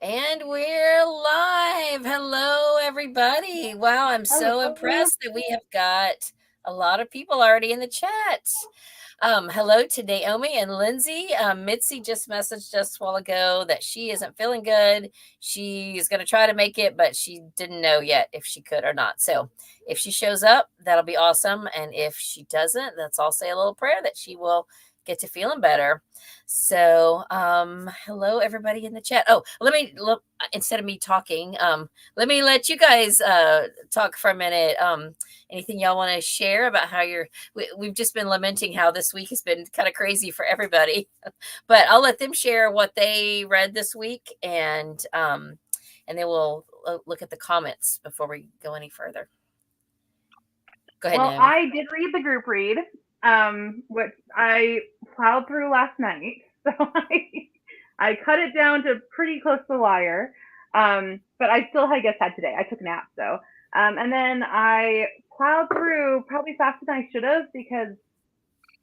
And we're live. Hello, everybody. Wow, I'm so Hello. impressed that we have got a lot of people already in the chat. Hello to Naomi and Lindsay. Mitzi just messaged us a while ago that she isn't feeling good. She's going to try to make it, but she didn't know yet if she could or not. So if she shows up, that'll be awesome. And if she doesn't, let's all say a little prayer that she will get to feeling better. So, hello everybody in the chat. Oh, instead of me talking, let me let you guys talk for a minute. Anything y'all want to share about how we've just been lamenting how this week has been kind of crazy for everybody, but I'll let them share what they read this week, and then we'll look at the comments before we go any further. Go ahead, Well, Naomi. I did read the group read, which I plowed through last night. So I cut it down to pretty close to the wire. But I still, I guess, had today. I took naps though. And then I plowed through probably faster than I should have because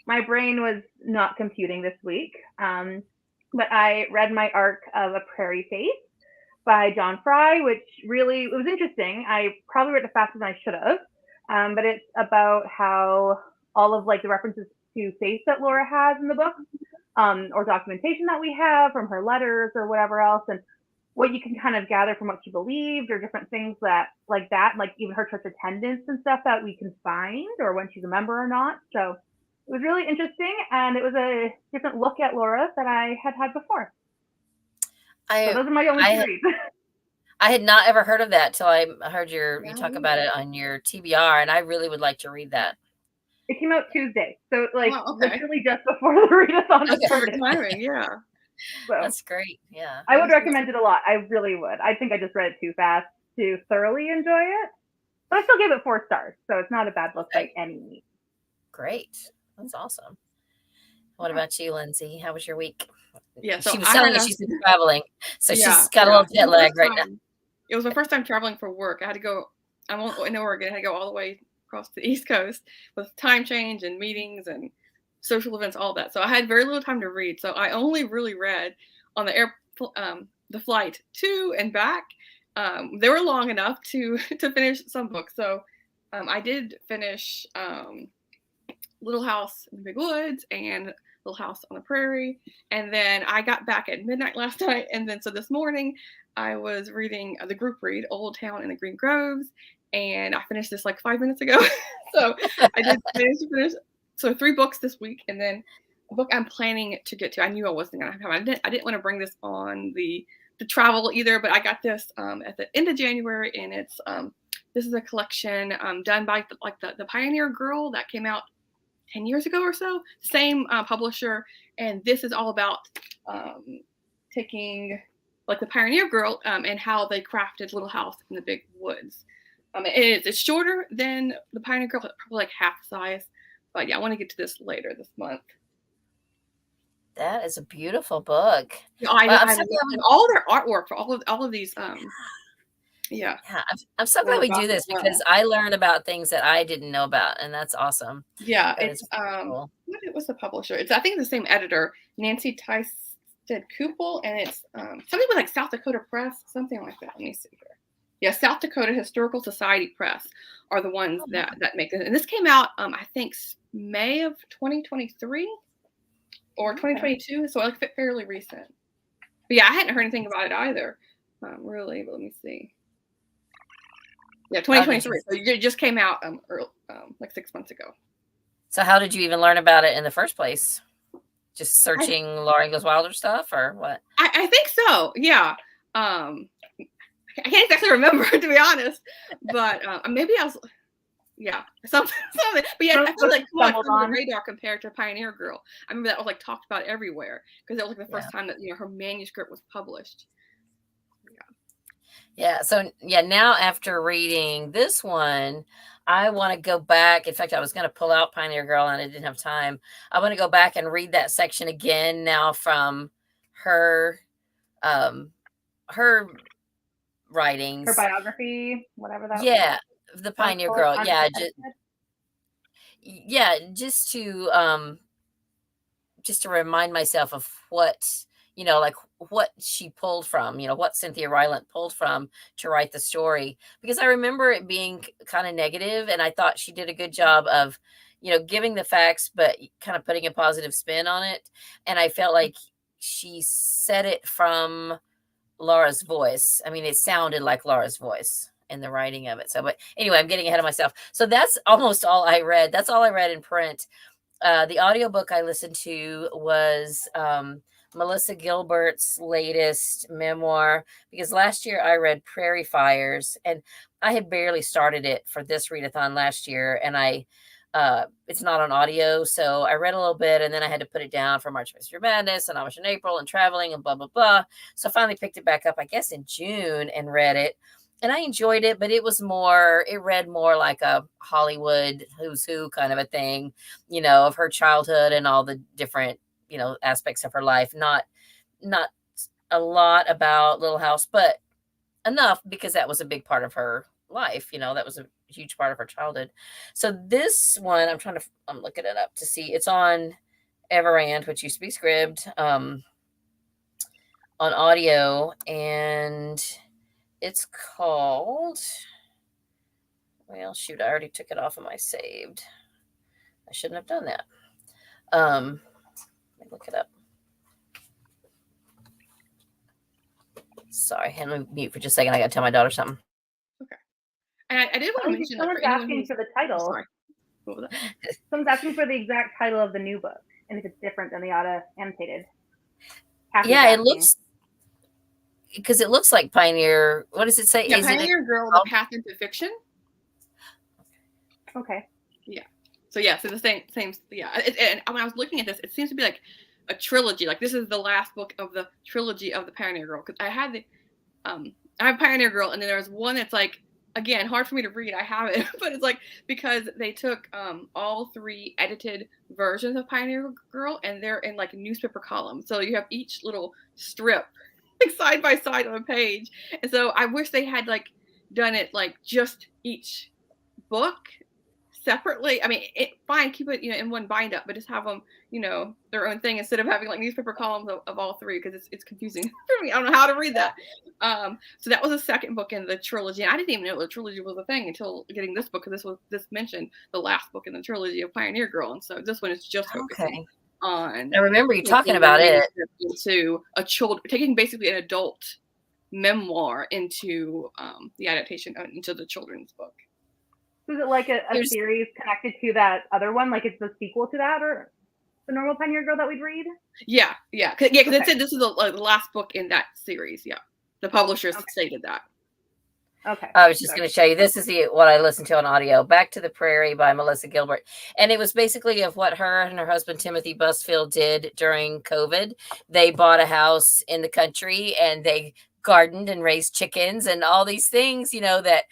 my brain was not computing this week. But I read my arc of A Prairie Face by John Fry, which really it was interesting. I probably read it faster than I should have, but it's about how all of like the references to faith that Laura has in the book, or documentation that we have from her letters or whatever else, and what you can kind of gather from what she believed or different things that like that, like even her church attendance and stuff that we can find or when she's a member or not. So it was really interesting, and it was a different look at Laura that I had had before. So I those are my only two I reads. I had not ever heard of that till I heard you Yeah, talk me about either. it on your TBR, and I really would like to read that. It came out Tuesday, so like Oh, okay. literally just before the readathon Okay. Perfect started. timing, yeah. So That's great. Yeah. I would recommend it a lot. I really would. I think I just read it too fast to thoroughly enjoy it, but I still gave it 4 stars, so it's not a bad book by Okay. any means. Great. That's awesome. What about you, Lindsay? How was your week? Yeah, so She was I telling had me a she's been traveling, so yeah, she's got a yeah. little jet lag right now. It was my first time traveling for work. I had to go. I'm in Oregon. I had to go all the way across the East Coast with time change and meetings and social events, all that. So I had very little time to read. So I only really read on the flight to and back. They were long enough to finish some books. So I did finish Little House in the Big Woods and Little House on the Prairie. And then I got back at midnight last night. And then so this morning I was reading the group read, Old Town in the Green Groves. And I finished this like 5 minutes ago. So I did finish. So 3 books this week. And then a book I'm planning to get to. I knew I wasn't going to have time. I didn't want to bring this on the travel either, but I got this at the end of January. And it's this is a collection done by the Pioneer Girl that came out 10 years ago or so, same publisher. And this is all about taking like the Pioneer Girl and how they crafted Little House in the Big Woods. It's shorter than the Pioneer Girl, probably like half the size. But yeah, I want to get to this later this month. That is a beautiful book. I Well, I'm love so glad all their artwork for all of these. yeah, I'm so glad we do this because I learn about things that I didn't know about, and that's awesome. Yeah, That it's is cool. what was the publisher? It's I think the same editor, Nancy Tysted-Kupel, and it's something with like South Dakota Press, something like that. Let me see here. Yeah, South Dakota Historical Society Press are the ones that make it. And this came out, I think May of 2023 or 2022, so like fairly recent. But yeah, I hadn't heard anything about it either, really. But let me see. Yeah, 2023. So it just came out like 6 months ago. So how did you even learn about it in the first place? Just searching Laura Ingalls Wilder stuff, or what? I think so. Yeah. I can't exactly remember to be honest, but maybe I was. Yeah, something. But yeah, I feel like on the radar compared to Pioneer Girl. I remember that was like talked about everywhere because it was like the first time that her manuscript was published. Yeah. So yeah, now after reading this one, I want to go back. In fact, I was going to pull out Pioneer Girl and I didn't have time. I want to go back and read that section again now from her her writings. Her biography, whatever that yeah, was. The Pioneer Girl. Yeah, just to remind myself of what like what she pulled from, what Cynthia Rylant pulled from to write the story. Because I remember it being kind of negative, and I thought she did a good job of, giving the facts, but kind of putting a positive spin on it. And I felt like she said it from Laura's voice. I mean, it sounded like Laura's voice in the writing of it. So, but anyway, I'm getting ahead of myself. So that's almost all I read. That's all I read in print. The audiobook I listened to was Melissa Gilbert's latest memoir, because last year I read Prairie Fires, and I had barely started it for this readathon last year, and it's not on audio, so I read a little bit, and then I had to put it down for March Mystery Madness, and I was in April and traveling and blah blah blah. So I finally picked it back up, I guess in June, and read it. And I enjoyed it, but it read more like a Hollywood who's who kind of a thing, of her childhood and all the different, aspects of her life. Not a lot about Little House, but enough because that was a big part of her life. That was a huge part of her childhood. So this one, I'm looking it up to see. It's on Everand, which used to be Scribd, on audio, and it's called, well, shoot, I already took it off of my saved. I shouldn't have done that. Let me look it up. Sorry, hand me mute for just a second. I got to tell my daughter something. Okay. And I did want to mention that someone's asking for the title. Sorry. What was that? Someone's asking for the exact title of the new book, and if it's different than the annotated. Yeah, it looks, because it looks like Pioneer. What does it say? Yeah, Pioneer Girl: The Path into Fiction. Okay. Yeah. So the same. Yeah. And when I was looking at this, it seems to be like a trilogy. Like this is the last book of the trilogy of the Pioneer Girl. Because I have Pioneer Girl, and then there's one that's like, again, hard for me to read. I have it, but it's like, because they took all 3 edited versions of Pioneer Girl, and they're in like newspaper columns. So you have each little strip like side by side on a page. And so I wish they had like done it like just each book separately. I mean, fine, keep it in one bind up, but just have them their own thing instead of having like newspaper columns of all 3, because it's confusing for me. I don't know how to read that. So that was the second book in the trilogy. And I didn't even know the trilogy was a thing until getting this book, because this mentioned the last book in the trilogy of Pioneer Girl, and so this one is just focusing on. I remember you talking about it. To taking basically an adult memoir into the adaptation into the children's book. Is it like a series connected to that other one? Like it's the sequel to that, or the normal Pioneer Girl that we'd read? Yeah. Because it said this is the last book in that series. Yeah, the publishers stated that. Okay. I was just going to show you. This is what I listened to on audio. Back to the Prairie by Melissa Gilbert. And it was basically of what her and her husband, Timothy Busfield, did during COVID. They bought a house in the country, and they gardened and raised chickens and all these things, that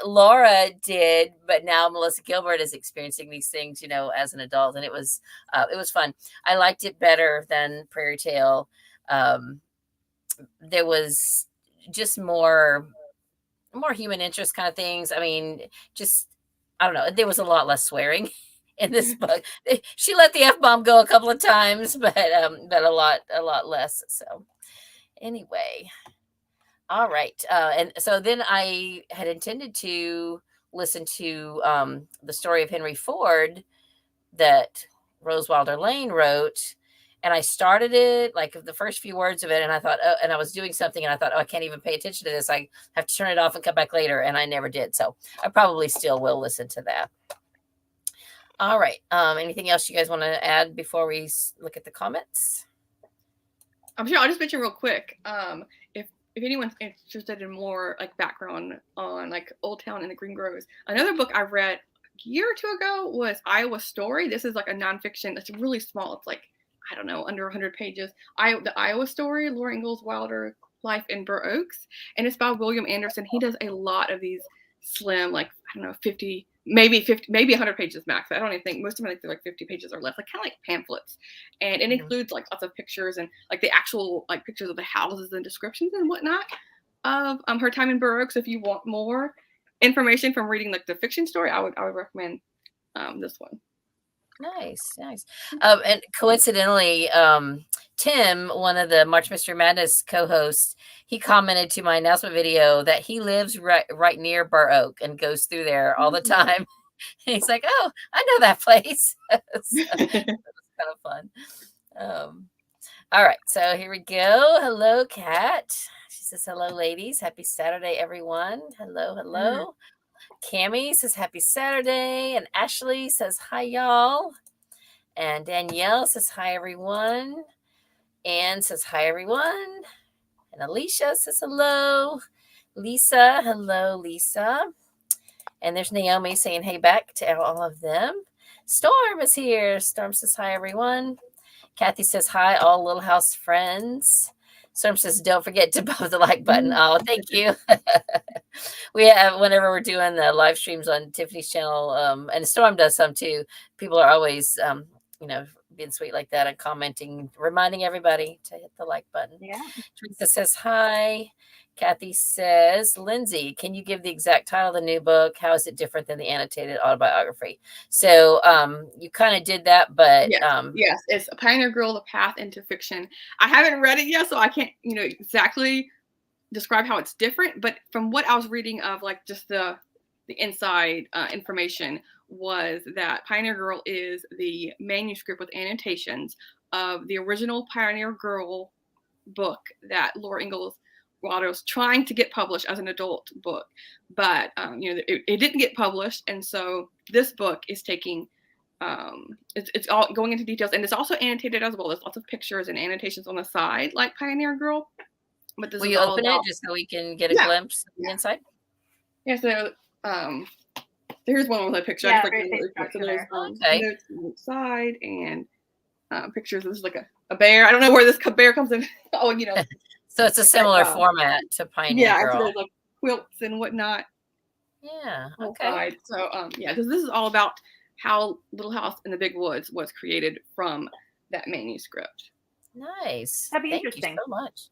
Laura did. But now Melissa Gilbert is experiencing these things, as an adult. And it was fun. I liked it better than Prairie Tale. There was just more human interest kind of things. I mean, just, I don't know. There was a lot less swearing in this book. She let the F-bomb go a couple of times, but a lot less. So anyway, all right. And so then I had intended to listen to the story of Henry Ford that Rose Wilder Lane wrote. And I started it, like the first few words of it, and I thought, and I was doing something, and I thought, I can't even pay attention to this. I have to turn it off and come back later, and I never did. So I probably still will listen to that. All right. Anything else you guys want to add before we look at the comments? I'm sure I'll just mention real quick. If anyone's interested in more like background on like Old Town and the Green Groves, another book I read a year or 2 ago was Iowa Story. This is like a nonfiction. It's really small. It's like, I don't know, under 100 pages. The Iowa Story, Laura Ingalls Wilder, Life in Burr Oaks. And it's by William Anderson. He does a lot of these slim, like, I don't know, 50, maybe 100 pages max. I don't even think, most of them, they're like 50 pages or less, like kind of like pamphlets. And it includes like lots of pictures and like the actual like pictures of the houses and descriptions and whatnot of her time in Burr Oaks. If you want more information from reading like the fiction story, I would recommend this one. Nice. And coincidentally, Tim, one of the March Mystery Madness co-hosts, he commented to my announcement video that he lives right near Burr Oak and goes through there all the time. And he's like, "Oh, I know that place." So it was kind of fun. All right, so here we go. Hello, Kat. She says, "Hello, ladies. Happy Saturday, everyone." Hello. Cammie says, "Happy Saturday," and Ashley says, "Hi, y'all." And Danielle says, "Hi, everyone." Anne says, "Hi, everyone." And Alicia says, "Hello." Lisa, hello, Lisa. And there's Naomi saying, "Hey," back to all of them. Storm is here. Storm says, "Hi, everyone." Kathy says, "Hi, all Little House friends." Storm says, "Don't forget to pop the like button." Oh, thank you. We have, whenever we're doing the live streams on Tiffany's channel, and Storm does some too, people are always, being sweet like that and commenting, reminding everybody to hit the like button. Yeah. Teresa says, "Hi." Kathy says, "Lindsay, can you give the exact title of the new book? How is it different than the annotated autobiography?" So you kind of did that, but yes, it's A Pioneer Girl: The Path into Fiction. I haven't read it yet, so I can't, exactly describe how it's different. But from what I was reading of, like, just the inside information, was that Pioneer Girl is the manuscript with annotations of the original Pioneer Girl book that Laura Ingalls Wilder was trying to get published as an adult book, but it didn't get published, and so this book is taking it's all going into details, and it's also annotated as well. There's lots of pictures and annotations on the side, like Pioneer Girl. But this will is you all open about, it just so we can get a glimpse of the inside? Yeah, so here's one with a picture. Yeah, So there's notes on the side and pictures. This is like a bear. I don't know where this bear comes in. So it's a similar format to Pioneer Girl. There's like quilts and whatnot. Yeah. Okay. Side. So this is all about how Little House in the Big Woods was created from that manuscript. Nice. That'd be Thank interesting. you so much.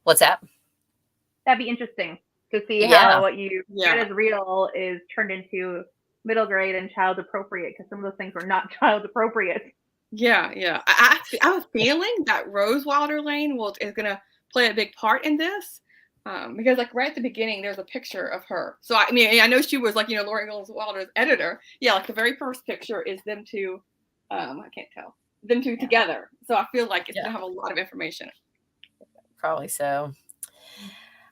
What's that? That'd be interesting to see how what you read as real is turned into middle grade and child appropriate, because some of those things were not child appropriate. Yeah. I have a feeling that Rose Wilder Lane is going to play a big part in this, because like right at the beginning, there's a picture of her. So I mean, I know she was like, Laura Ingalls Wilder's editor. Yeah, like the very first picture is them two. I can't tell them two together. So I feel like it's going to have a lot of information. Probably so.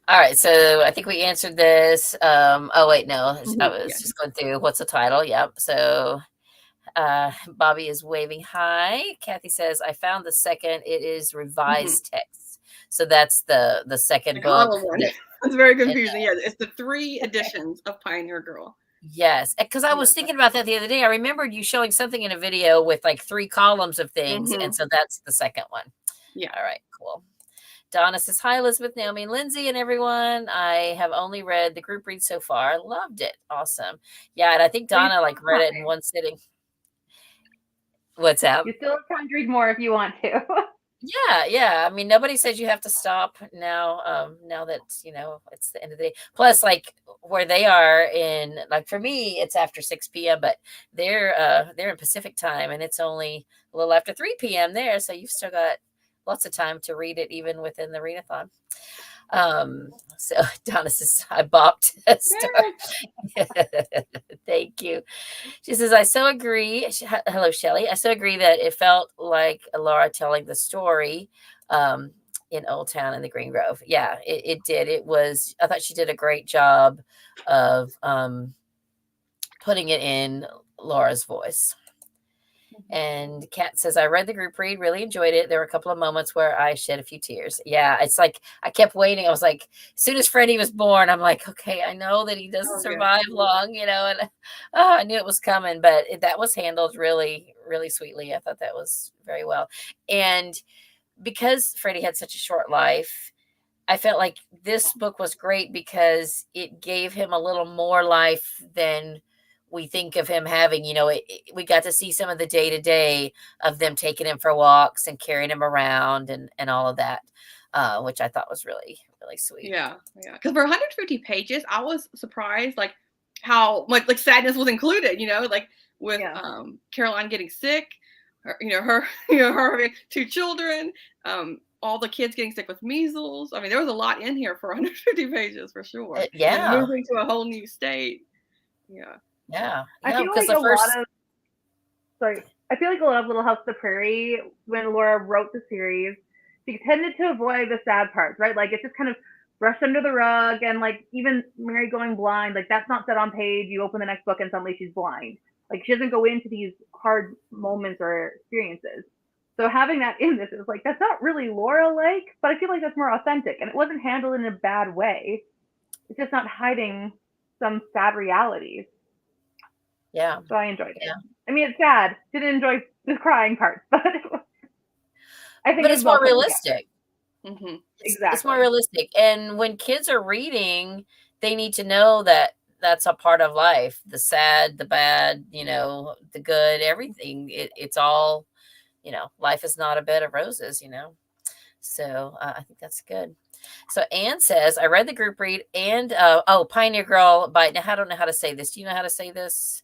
All right, so I think we answered this. Oh wait, no, I was just going through what's the title. Yep. So Bobby is waving hi. Kathy says, "I found the second. It is revised text." So that's the second book. It's very confusing. Yeah, it's the 3 editions of Pioneer Girl. Yes, because I was thinking about that the other day. I remembered you showing something in a video with like 3 columns of things, and so that's the second one. Yeah. All right, cool. Donna says, "Hi, Elizabeth, Naomi, and Lindsay, and everyone. I have only read the group read so far. Loved it. Awesome." Yeah, and I think Donna read it in one sitting. What's that? You still have time to read more if you want to. Yeah. I mean, nobody says you have to stop now. Now that it's the end of the day. Plus, like where they are in, like for me, it's after 6 p.m. But they're in Pacific time, and it's only a little after 3 p.m. there. So you've still got lots of time to read it, even within the readathon. So Donna says, "I bopped." Thank you. She says, "I so agree." Hello, Shelley. "I so agree that it felt like Laura telling the story in Old Town in the Green Grove." Yeah, it did. I thought she did a great job of putting it in Laura's voice. And Kat says, "I read the group read, really enjoyed it. There were a couple of moments where I shed a few tears." Yeah, it's like I kept waiting. I was like, as soon as Freddie was born, I'm like, okay, I know that he doesn't survive long, and I knew it was coming, but that was handled really, really sweetly. I thought that was very well. And because Freddie had such a short life, I felt like this book was great because it gave him a little more life than we think of him having. We got to see some of the day-to-day of them taking him for walks and carrying him around and all of that, which I thought was really, really sweet. Yeah. Because for 150 pages, I was surprised, like how much like sadness was included. Like with Caroline getting sick, her having 2 children, all the kids getting sick with measles. I mean, there was a lot in here for 150 pages for sure. Yeah. And moving to a whole new state. Yeah. Yeah. I feel like a lot of Little House on the Prairie, when Laura wrote the series, she tended to avoid the sad parts, right? Like, it's just kind of brushed under the rug, and like even Mary going blind, like that's not said on page. You open the next book and suddenly she's blind. Like, she doesn't go into these hard moments or experiences. So having that in this is like, that's not really Laura-like, but I feel like that's more authentic, and it wasn't handled in a bad way. It's just not hiding some sad realities. Yeah. So I enjoyed it. Yeah. I mean, it's sad. Didn't enjoy the crying part, but I think it's more realistic. Mm-hmm. Exactly. It's more realistic. And when kids are reading, they need to know that that's a part of life. The sad, the bad, the good, everything. It's all, life is not a bed of roses, So I think that's good. So Anne says, I read the group read and, Pioneer Girl by, now I don't know how to say this. Do you know how to say this?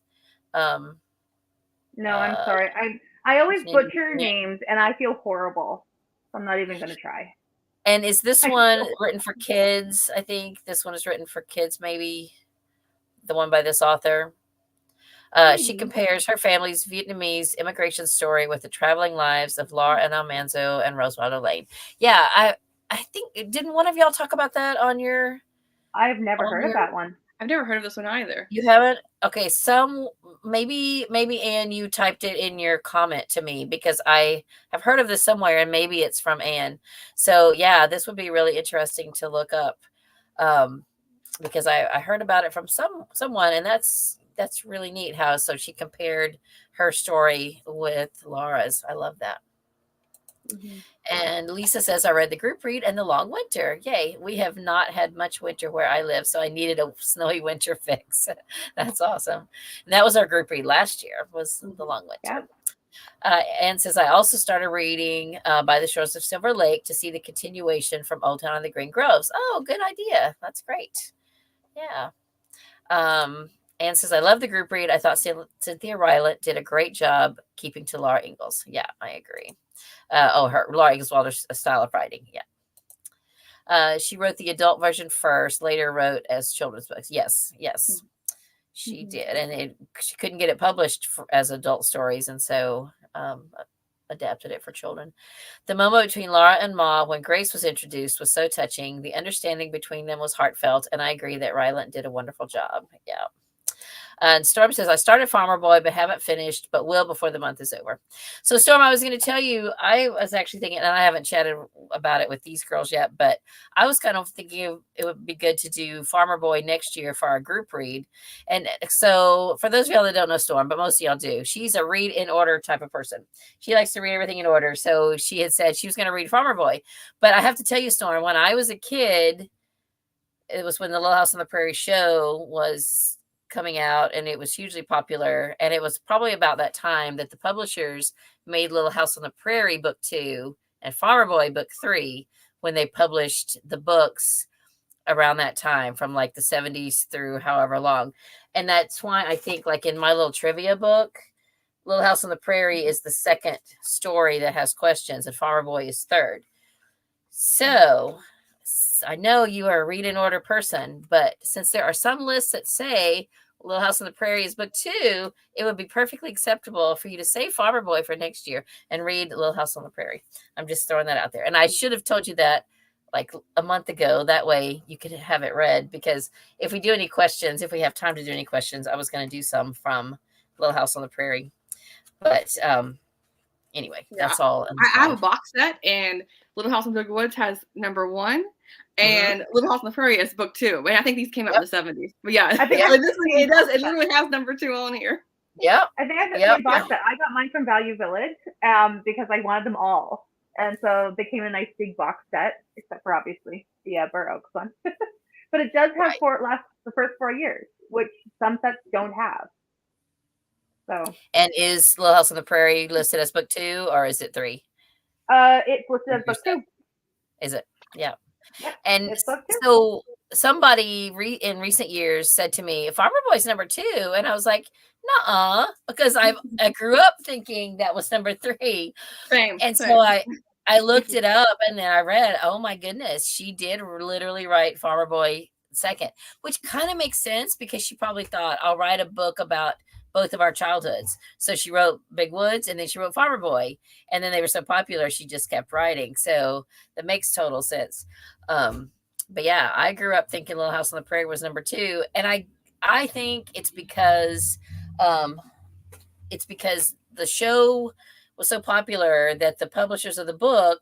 No, I'm sorry. I always butcher names and I feel horrible. So I'm not even going to try. And is this one written for kids? I think this one is written for kids, maybe. The one by this author. She compares her family's Vietnamese immigration story with the traveling lives of Laura and Almanzo and Rosewater Lane. Yeah, I think, didn't one of y'all talk about that on your... I've never heard of that one. I've never heard of this one either. You haven't? Okay, maybe Anne, you typed it in your comment to me, because I have heard of this somewhere, and maybe it's from Anne. So yeah, this would be really interesting to look up, because I heard about it from someone, and that's really neat how, so she compared her story with Laura's. I love that. Mm-hmm. And Lisa says, I read the group read and the long winter. Yay. We have not had much winter where I live, so I needed a snowy winter fix. That's awesome. And that was our group read last year, was the long winter. Yeah. Anne says, I also started reading By the Shores of Silver Lake to see the continuation from Old Town on the Green Groves. Oh, good idea. That's great. Yeah. Anne says, I love the group read. I thought Cynthia Rylant did a great job keeping to Laura Ingalls. Yeah, I agree. Laura Ingalls' style of writing. Yeah. She wrote the adult version first, later wrote as children's books. Yes. Mm-hmm. She did. And she couldn't get it published as adult stories, and so adapted it for children. The moment between Laura and Ma when Grace was introduced was so touching. The understanding between them was heartfelt, and I agree that Rylant did a wonderful job. Yeah. And Storm says, I started Farmer Boy, but haven't finished, but will before the month is over. So, Storm, I was going to tell you, I was actually thinking, and I haven't chatted about it with these girls yet, but I was kind of thinking it would be good to do Farmer Boy next year for our group read. And so, for those of y'all that don't know Storm, but most of y'all do, she's a read in order type of person. She likes to read everything in order. So, she had said she was going to read Farmer Boy. But I have to tell you, Storm, when I was a kid, it was when the Little House on the Prairie show was coming out, and it was hugely popular, and it was probably about that time that the publishers made Little House on the Prairie book 2 and Farmer Boy book 3 when they published the books around that time, from like the 70s through however long. And that's why I think, like, in my little trivia book, Little House on the Prairie is the second story that has questions, and Farmer Boy is third. So I know you are a read in order person, but since there are some lists that say Little House on the Prairie is book 2, it would be perfectly acceptable for you to say Farmer Boy for next year and read Little House on the Prairie. I'm just throwing that out there. And I should have told you that like a month ago. That way you could have it read, because if we do any questions, if we have time to do any questions, I was going to do some from Little House on the Prairie. But anyway, that's all. I have a box set, and Little House in the Woods has number 1. And Little House on the Prairie is book 2. And I think these came out in the 70s. But yeah, I think it does. It literally has number 2 on here. Yep. I think I have the same box set. I got mine from Value Village because I wanted them all. And so they came in a nice big box set, except for obviously the Burr Oaks one. But it does have the first 4 years, which some sets don't have. So. And is Little House on the Prairie listed as book 2, or is it 3? It's listed as book 2. Is it? Yeah. Yep, and so somebody in recent years said to me, Farmer Boy's number 2. And I was like, nuh-uh, because I grew up thinking that was number 3. Same. And so I looked it up and then I read, oh my goodness, she did literally write Farmer Boy second, which kind of makes sense because she probably thought, I'll write a book about both of our childhoods. So she wrote Big Woods and then she wrote Farmer Boy. And then they were so popular, she just kept writing. So that makes total sense. But yeah, I grew up thinking Little House on the Prairie was number 2. And I think it's because the show was so popular that the publishers of the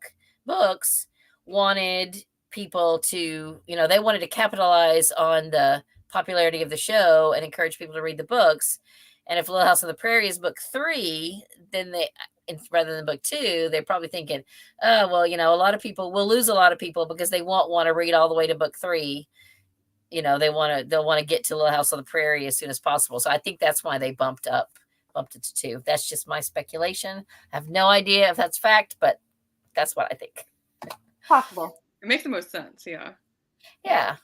books wanted people to, they wanted to capitalize on the popularity of the show and encourage people to read the books. And if Little House on the Prairie is book 3, then rather than book 2, they're probably thinking, oh, well, a lot of people will lose a lot of people because they won't want to read all the way to book 3. They'll want to get to Little House on the Prairie as soon as possible. So I think that's why they bumped it to 2. That's just my speculation. I have no idea if that's fact, but that's what I think. Possible. It makes the most sense. Yeah. Yeah.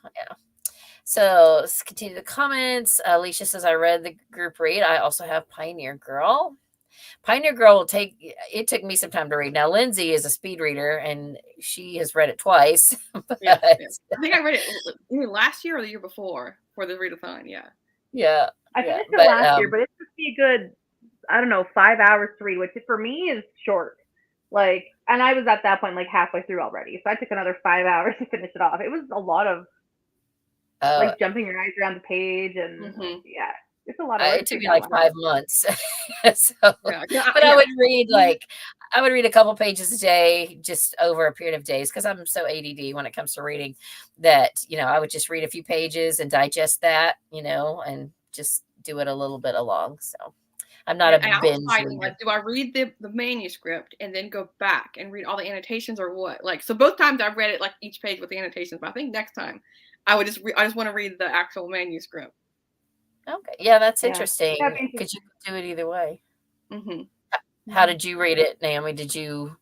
So let's continue the comments. Alicia says, I read the group read. I also have Pioneer Girl. Pioneer Girl it took me some time to read. Now, Lindsay is a speed reader and she has read it twice. Yeah. I think I read it either last year or the year before for the readathon. Yeah. Yeah. I finished it last year, but it took me a good, 5 hours to read, which for me is short. And I was at that point halfway through already. So I took another 5 hours to finish it off. It was a lot of jumping your eyes around the page and yeah, it's a lot of work. It took me 5 months. But I would read a couple pages a day, just over a period of days, because I'm so ADD when it comes to reading that, I would just read a few pages and digest that, and just do it a little bit along. So I'm not a binge reader. Do I read the manuscript and then go back and read all the annotations or what? So both times I've read it each page with the annotations, but I think next time I would I just want to read the actual manuscript. Okay. Yeah, that's interesting because you can do it either way. Mm-hmm. How did you read it, Naomi? Did you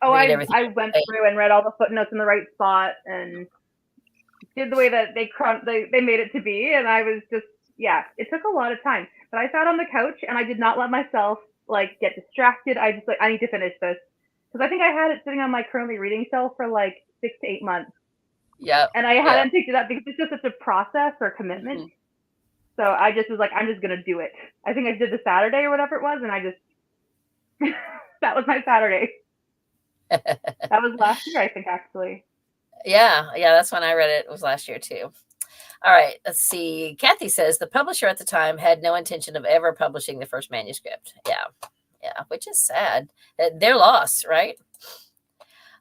read everything? I went through and read all the footnotes in the right spot and did the way that they made it to be. And I was just, it took a lot of time. But I sat on the couch and I did not let myself get distracted. I just I need to finish this. Because I think I had it sitting on my currently reading shelf for 6 to 8 months. Yeah. And I hadn't picked it up because it's just such a process or commitment. Mm-hmm. So I just was I'm just going to do it. I think I did the Saturday or whatever it was. And I just, that was my Saturday. That was last year, I think, actually. Yeah. That's when I read it. It was last year too. All right. Let's see. Kathy says the publisher at the time had no intention of ever publishing the first manuscript. Yeah. Which is sad. Their loss, right?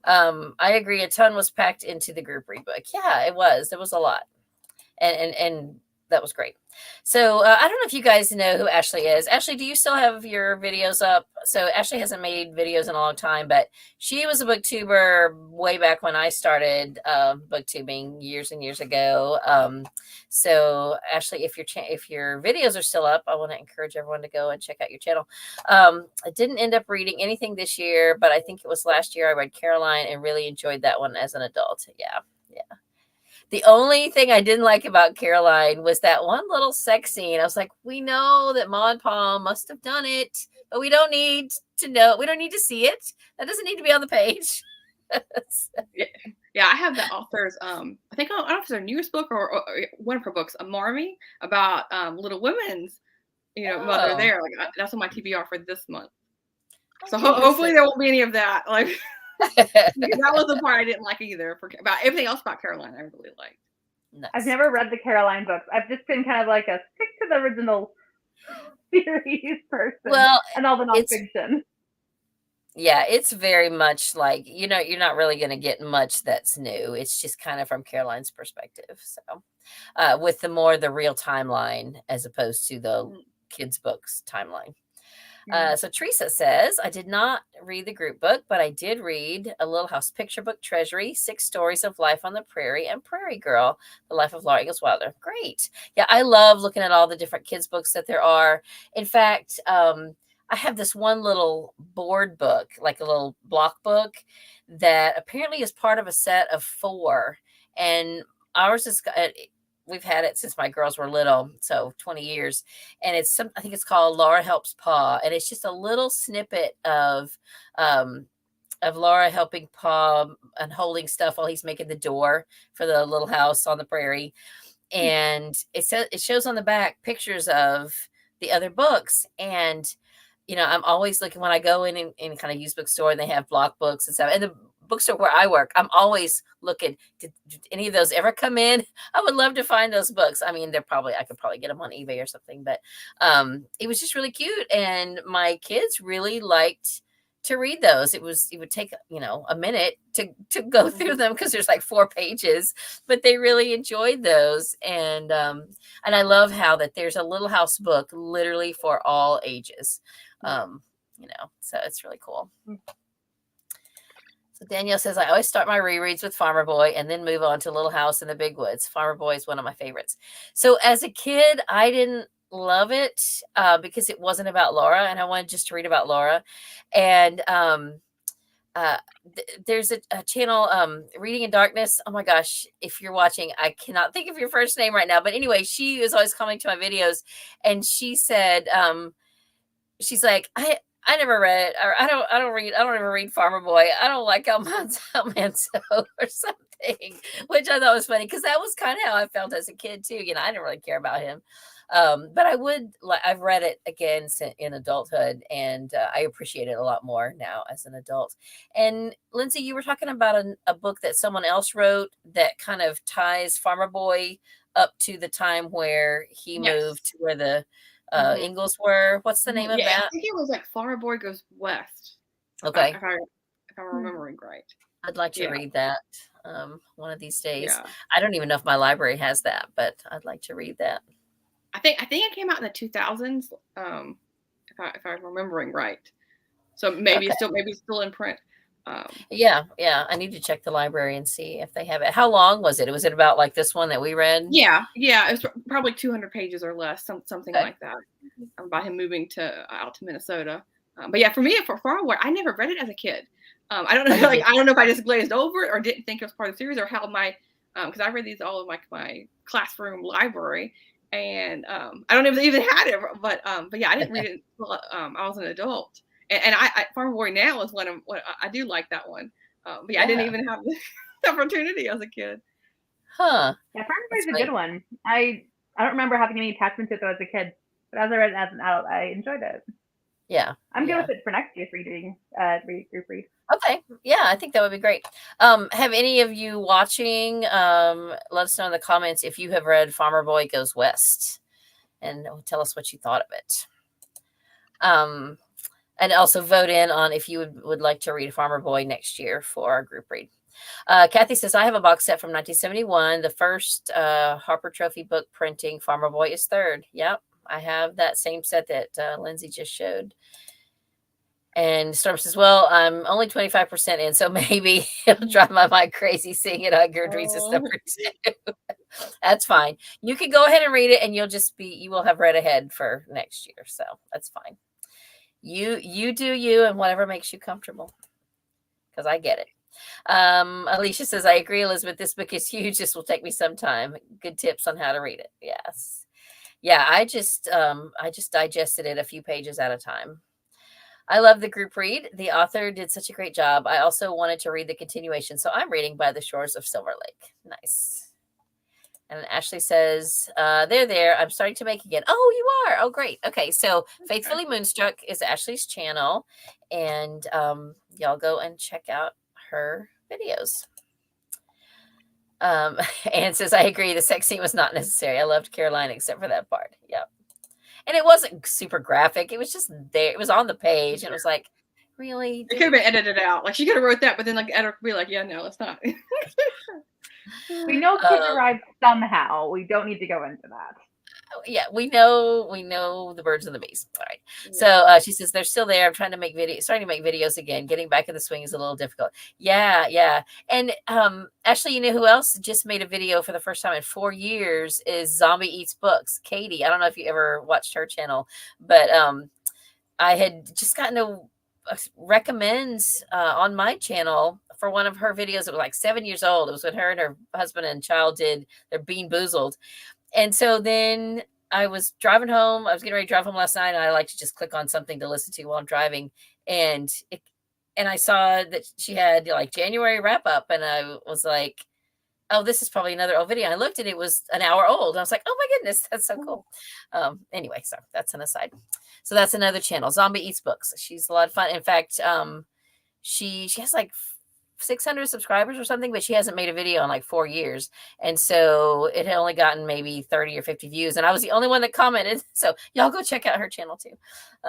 I agree. A ton was packed into the group read book. Yeah, it was. There was a lot. And that was great. So I don't know if you guys know who Ashley is. Ashley, do you still have your videos up? So Ashley hasn't made videos in a long time, but she was a booktuber way back when I started booktubing years and years ago. So Ashley, if your videos are still up, I want to encourage everyone to go and check out your channel. I didn't end up reading anything this year, but I think it was last year I read Caroline and really enjoyed that one as an adult. Yeah. The only thing I didn't like about Caroline was that one little sex scene. I was like, we know that Ma and Pa must have done it, but we don't need to know. We don't need to see it. That doesn't need to be on the page. Yeah, I have the author's, I think, I don't know if it's her newest book or one of her books, Marmy, about Little Women's, mother there. That's on my TBR for this month. So hopefully there won't be any of that. That was the part I didn't like either. About everything else about Caroline, I really liked. Nice. I've never read the Caroline books. I've just been kind of a stick to the original series person. Well, and all the nonfiction. It's very much you're not really going to get much that's new. It's just kind of from Caroline's perspective. So, with the real timeline as opposed to the kids' books timeline. So Teresa says, I did not read the group book, but I did read A Little House Picture Book Treasury, 6 Stories of Life on the Prairie, and Prairie Girl, The Life of Laura Ingalls Wilder. Great. Yeah, I love looking at all the different kids' books that there are. In fact, I have this one little board book, a little block book, that apparently is part of a set of 4. And ours is we've had it since my girls were little, so 20 years. And I think it's called Laura Helps Pa, and it's just a little snippet um, of Laura helping Pa and holding stuff while he's making the door for the little house on the prairie. And it shows on the back pictures of the other books. And I'm always looking when I go in kind of used bookstore, and they have block books and stuff. And the bookstore where I work, I'm always looking, did any of those ever come in? I would love to find those books. I mean, I could probably get them on eBay or something, but it was just really cute. And my kids really liked to read those. It would take, a minute to go through them because there's like 4 pages, but they really enjoyed those. And I love how that there's a Little House book literally for all ages. So it's really cool. So Danielle says, I always start my rereads with Farmer Boy and then move on to Little House in the Big Woods. Farmer Boy is one of my favorites. So as a kid, I didn't love it because it wasn't about Laura, and I wanted just to read about Laura. And there's a channel, Reading in Darkness. Oh my gosh, if you're watching, I cannot think of your first name right now. But anyway, she was always commenting to my videos, and she said, she's like, I never read, or I don't ever read Farmer Boy. I don't like Almanzo or something, which I thought was funny because that was kind of how I felt as a kid too. I didn't really care about him. But I've read it again in adulthood, and I appreciate it a lot more now as an adult. And Lindsay, you were talking about a book that someone else wrote that kind of ties Farmer Boy up to the time where he moved to where the Ingalls were. What's the name of that? I think it was like Farmer Boy Goes West. Okay. If I'm remembering right. I'd like to read that one of these days. Yeah. I don't even know if my library has that, but I'd like to read that. I think it came out in the 2000s, if I'm remembering right. So maybe it's still in print. Yeah. I need to check the library and see if they have it. How long was it? Was it about like this one that we read? Yeah. It was probably 200 pages or less, something like that. About him moving out to Minnesota. But yeah, for me, for Farmer Boy, I never read it as a kid. I don't know, I don't know if I just glazed over it or didn't think it was part of the series, or how because I read these all in my classroom library. And I don't know if they even had it, but yeah, I didn't read it until I was an adult. And I Farmer Boy now is one of what I do like that one. But yeah, I didn't even have the opportunity as a kid. Huh. Yeah, Farmer Boy's a good one. I don't remember having any attachment to it though as a kid, but as I read it as an adult, I enjoyed it. Yeah. I'm good with it for next year's group read. Okay. Yeah, I think that would be great. Have any of you watching, let us know in the comments if you have read Farmer Boy Goes West, and tell us what you thought of it. And also vote in on if you would like to read Farmer Boy next year for our group read. Kathy says, I have a box set from 1971. The first Harper Trophy book printing. Farmer Boy is third. Yep. I have that same set that Lindsay just showed. And Storm says, well, I'm only 25% in, so maybe it'll drive my mind crazy seeing it on Goodreads number 2. That's fine. You can go ahead and read it, and you will have read ahead for next year. So that's fine. You do you, and whatever makes you comfortable, because I get it. Alicia says, I agree, Elizabeth. This book is huge. This will take me some time. Good tips on how to read it. Yes. Yeah, I just digested it a few pages at a time. I love the group read. The author did such a great job. I also wanted to read the continuation, so I'm reading By the Shores of Silver Lake. Nice. And Ashley says, there. I'm starting to make again. Oh, you are. Oh, great. Okay, so Faithfully Moonstruck is Ashley's channel, and y'all go and check out her videos. Anne says, I agree. The sex scene was not necessary. I loved Caroline except for that part. Yep. And it wasn't super graphic. It was just there. It was on the page. And it was like, really? It could have been edited out. Like, she could have wrote that, but then like the editor could be like, yeah, no, it's not. We know kids arrived somehow. We don't need to go into that. Yeah, we know the birds and the bees. All right. Yeah. So she says they're still there. I'm starting to make videos again. Getting back in the swing is a little difficult. Yeah. And Ashley, you know who else just made a video for the first time in 4 years is Zombie Eats Books. Katie. I don't know if you ever watched her channel, but I had just gotten to recommend on my channel for one of her videos. It was like 7 years old. It was when her and her husband and child did their Bean Boozled. And so then I was driving home. I was getting ready to drive home last night, and I like to just click on something to listen to while I'm driving. And I saw that she had like January wrap up, and I was like, oh, this is probably another old video. I looked and it was an hour old. I was like, oh my goodness, that's so cool. Anyway, so that's an aside. So that's another channel, Zombie Eats Books. She's a lot of fun. In fact, she has like 600 subscribers or something, but she hasn't made a video in like 4 years. And so it had only gotten maybe 30 or 50 views. And I was the only one that commented. So y'all go check out her channel too.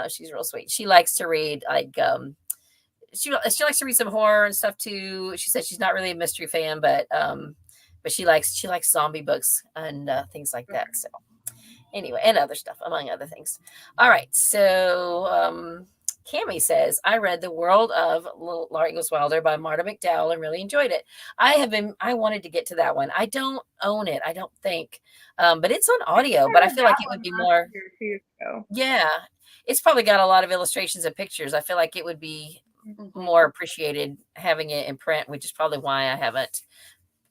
She's real sweet. She likes to read like, she likes to read some horror and stuff too. She said she's not really a mystery fan, but she likes zombie books and things like that. So anyway, and other stuff, among other things. All right. So Cammie says, I read The World of Laura Ingalls Wilder by Marta McDowell and really enjoyed it. I wanted to get to that one. I don't own it, I don't think. But it's on audio, but I feel like it would be more. Yeah. It's probably got a lot of illustrations and pictures. I feel like it would be more appreciated having it in print, which is probably why I haven't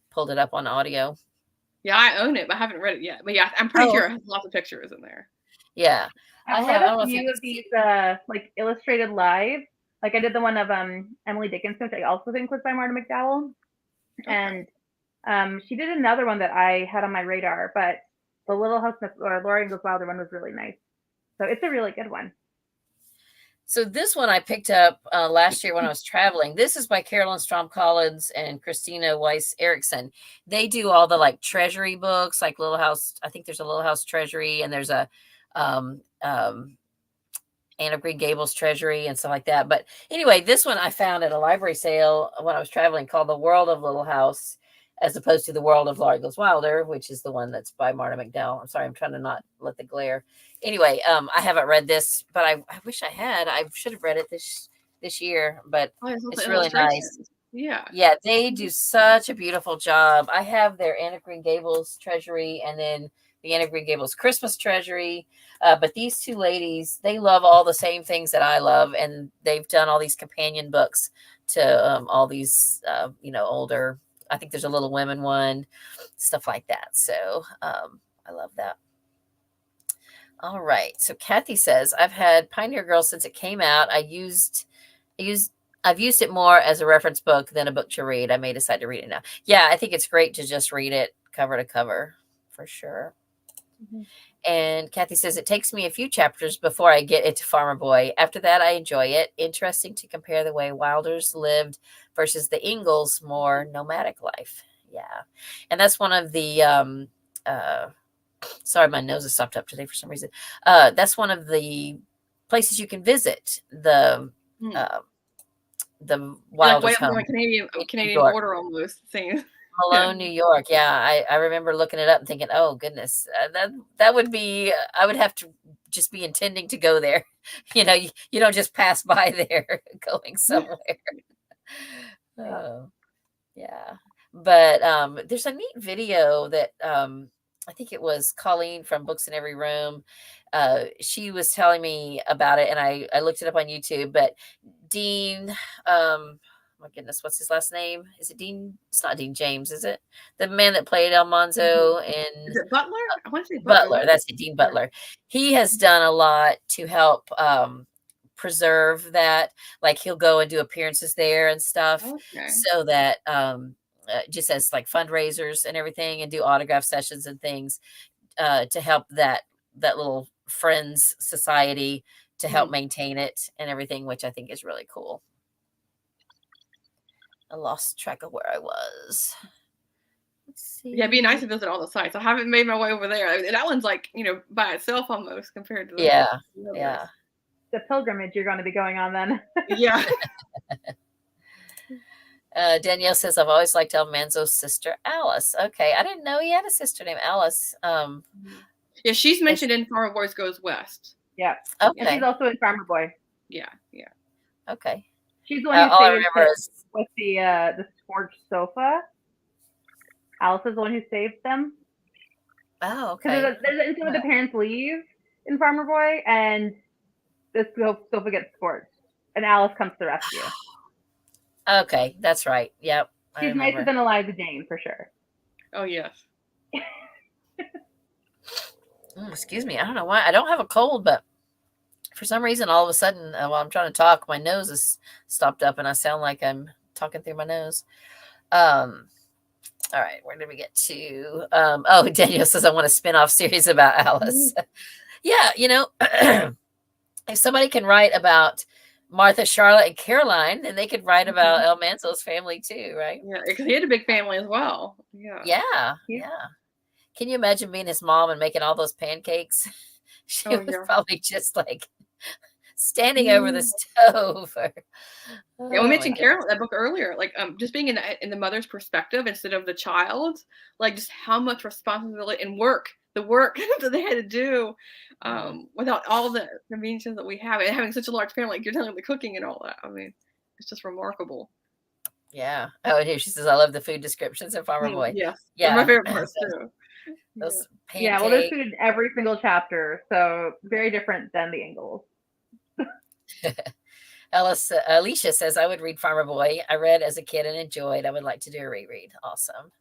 pulled it up on audio. Yeah, I own it, but I haven't read it yet. But yeah, I'm pretty sure it has lots of pictures in there. Yeah. I have a few of these like illustrated live. Like I did the one of Emily Dickinson, which I also think was by Marta McDowell. Okay. And she did another one that I had on my radar, but the Little House or Laura Ingalls Wilder one was really nice. So it's a really good one. So this one I picked up last year when I was traveling. This is by Carolyn Strom Collins and Christina Weiss Erickson. They do all the like treasury books, like Little House. I think there's a Little House Treasury, and there's a Anne of Green Gables Treasury and stuff like that. But anyway, this one I found at a library sale when I was traveling, called The World of Little House, as opposed to The World of Laura Ingalls Wilder, which is the one that's by Marta McDowell. I'm sorry, I'm trying to not let the glare. Anyway, I haven't read this, but I wish I had. I should have read it this year, but it's really nice. Yeah, they do such a beautiful job. I have their Anne of Green Gables Treasury and then the Anne of Green Gables Christmas Treasury. But these two ladies, they love all the same things that I love, and they've done all these companion books to all these, older. I think there's a Little Women one, stuff like that. So I love that. All right. So Kathy says, I've had Pioneer Girl since it came out. I've used it more as a reference book than a book to read. I may decide to read it now. Yeah, I think it's great to just read it cover to cover for sure. Mm-hmm. And Kathy says, it takes me a few chapters before I get into Farmer Boy. After that, I enjoy it. Interesting to compare the way Wilders lived versus the Ingalls' more nomadic life. Yeah. And that's one of the, sorry, my nose is stopped up today for some reason. That's one of the places you can visit, the Wilders' home. Like Canadian border almost thing. Malone, New York. Yeah, I remember looking it up and thinking, oh goodness, that would be. I would have to just be intending to go there. You don't just pass by there going somewhere. Oh, yeah. But there's a neat video that I think it was Colleen from Books in Every Room. She was telling me about it, and I looked it up on YouTube. But Dean. My goodness, what's his last name? Is it Dean? It's not Dean James, is it? The man that played Almanzo in... Is it Butler? I want to say Butler. That's it, Dean Butler. He has done a lot to help preserve that. Like he'll go and do appearances there and stuff, so that just as like fundraisers and everything, and do autograph sessions and things to help that little Friends Society to help maintain it and everything, which I think is really cool. I lost track of where I was. Let's see. Yeah, it'd be nice to visit all the sites. I haven't made my way over there. I mean, that one's like, by itself almost compared to the yeah. The pilgrimage you're going to be going on then. Yeah. Danielle says, I've always liked Almanzo's sister, Alice. Okay. I didn't know he had a sister named Alice. Yeah, she's mentioned in Farmer Boy Goes West. Yeah. Okay. And she's also in Farmer Boy. Yeah. Okay. She's the one who saved with the scorched sofa. Alice is the one who saved them. Oh, okay. There's an instance where the parents leave in Farmer Boy, and the sofa gets scorched, and Alice comes to the rescue. Okay, that's right. Yep, I She's nicer remember. than Eliza Jane for sure. Oh yes. Excuse me. I don't know why. I don't have a cold, but for some reason, all of a sudden, while I'm trying to talk, my nose is stopped up, and I sound like I'm talking through my nose. Um, all right, where did we get to? Oh, Daniel says I want a spin-off series about Alice. Yeah, if somebody can write about Martha, Charlotte, and Caroline, then they could write about El Manso's family too, right? Yeah, because he had a big family as well. Yeah. Yeah, Yeah. yeah. Can you imagine being his mom and making all those pancakes? She Oh was yeah. probably just like standing over the stove. Yeah, we Oh my mentioned goodness. Carol that book earlier, like just being in the mother's perspective instead of the child, like just how much responsibility and work, the work that they had to do, without all the conveniences that we have, and having such a large family, like you're telling the cooking and all that. I mean, it's just remarkable. Yeah. Oh, and here she says, I love the food descriptions of Farmer Boy. Yes, they're my Yeah. favorite parts too. Yeah. Those Yeah, well, there's pancakes. food in every single chapter, so very different than the Ingalls. Alicia says, I would read Farmer Boy. I read as a kid and enjoyed. I would like to do a reread. Awesome.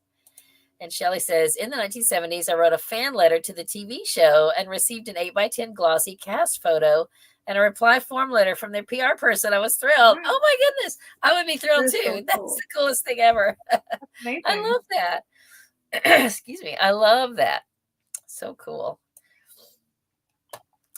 And Shelley says, in the 1970s, I wrote a fan letter to the TV show and received an 8x10 glossy cast photo and a reply form letter from their PR person. I was thrilled. Wow. Oh my goodness. I would be thrilled too. So That's cool. the coolest thing ever. Amazing. I love that. Excuse me. I love that. So cool.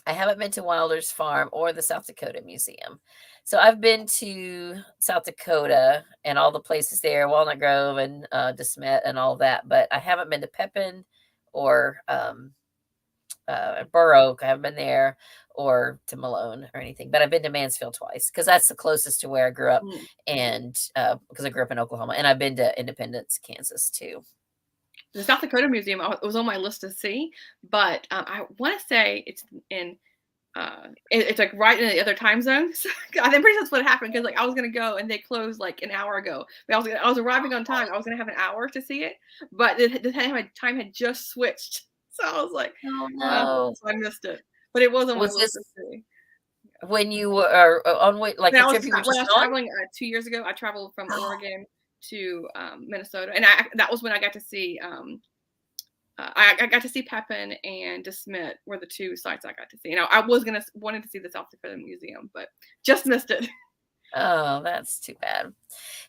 I haven't been to Wilder's Farm or the South Dakota Museum. So I've been to South Dakota and all the places there, Walnut Grove and DeSmet and all that, but I haven't been to Pepin or Burr Oak. I haven't been there, or to Malone or anything, but I've been to Mansfield twice because that's the closest to where I grew up, and because I grew up in Oklahoma, and I've been to Independence, Kansas too. The South Dakota Museum was on my list to see, but I want to say it's in it's like right in the other time zones. I'm pretty sure that's what happened because like I was gonna go and they closed like an hour ago. But I was arriving on time. I was gonna have an hour to see it, but the time had just switched, so I was like, Oh no! so I missed it. But it was on my Was list this to see. when you were on like When the trip you were when I just was on? traveling 2 years ago, I traveled from Oregon to Minnesota, and that was when I got to see. I got to see Pepin and DeSmet were the two sites I got to see. And I was wanted to see the South Dakota Museum, but just missed it. Oh, that's too bad.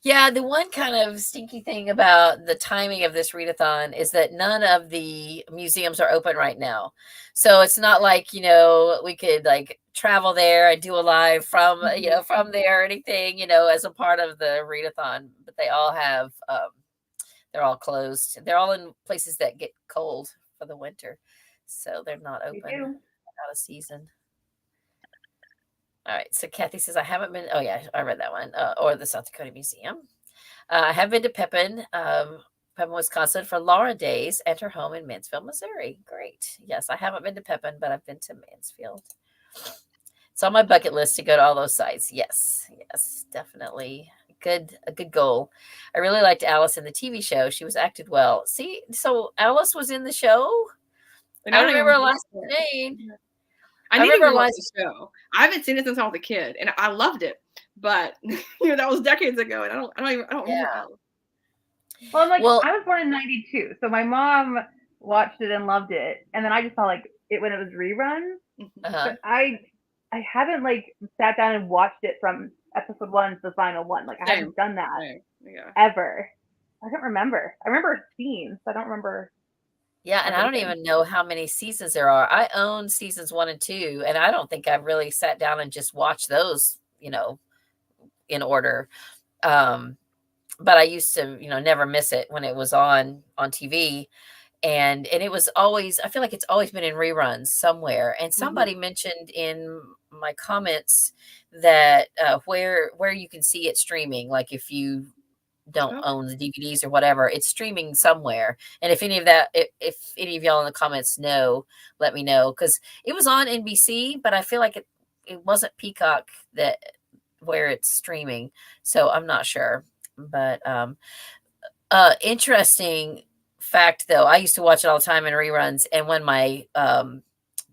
Yeah, the one kind of stinky thing about the timing of this readathon is that none of the museums are open right now. So it's not like, we could like travel there and do a live from, from there or anything, as a part of the readathon, but they all have, they're all closed. They're all in places that get cold for the winter. So they're not open, out of season. All right. So Kathy says, I haven't been. Oh, yeah. I read that one. Or the South Dakota Museum. I have been to Pepin, Wisconsin for Laura Days and her home in Mansfield, Missouri. Great. Yes. I haven't been to Pepin, but I've been to Mansfield. It's on my bucket list to go to all those sites. Yes. Yes. Definitely. A good goal. I really liked Alice in the TV show. She was acted well. See, so Alice was in the show. I remember her last name. I need to rewatch the show. I haven't seen it since I was a kid, and I loved it. But that was decades ago, and I don't remember Alice. Well, I was born in '92, so my mom watched it and loved it, and then I just saw like it when it was rerun. But I haven't like sat down and watched it from episode 1 to the final one. Like I haven't done that ever. I don't remember. I remember scenes, but I don't remember. Yeah, and I don't even know how many seasons there are. I own seasons 1 and 2, and I don't think I've really sat down and just watched those, in order. But I used to, never miss it when it was on TV. And it was always, I feel like it's always been in reruns somewhere. And somebody mentioned in my comments that where you can see it streaming, like if you don't own the DVDs or whatever, it's streaming somewhere. And if any of y'all in the comments know, let me know, because it was on NBC, but I feel like it wasn't Peacock where it's streaming, so I'm not sure. But interesting fact though, I used to watch it all the time in reruns, and when my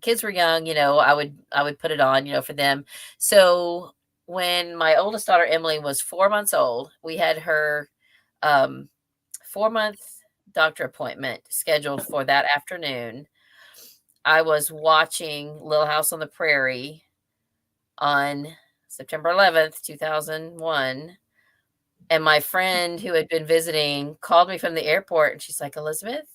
kids were young, I would put it on, for them. So when my oldest daughter Emily was 4 months old, we had her 4-month doctor appointment scheduled for that afternoon. I was watching Little House on the Prairie on September 11th, 2001. And my friend who had been visiting called me from the airport and she's like, Elizabeth,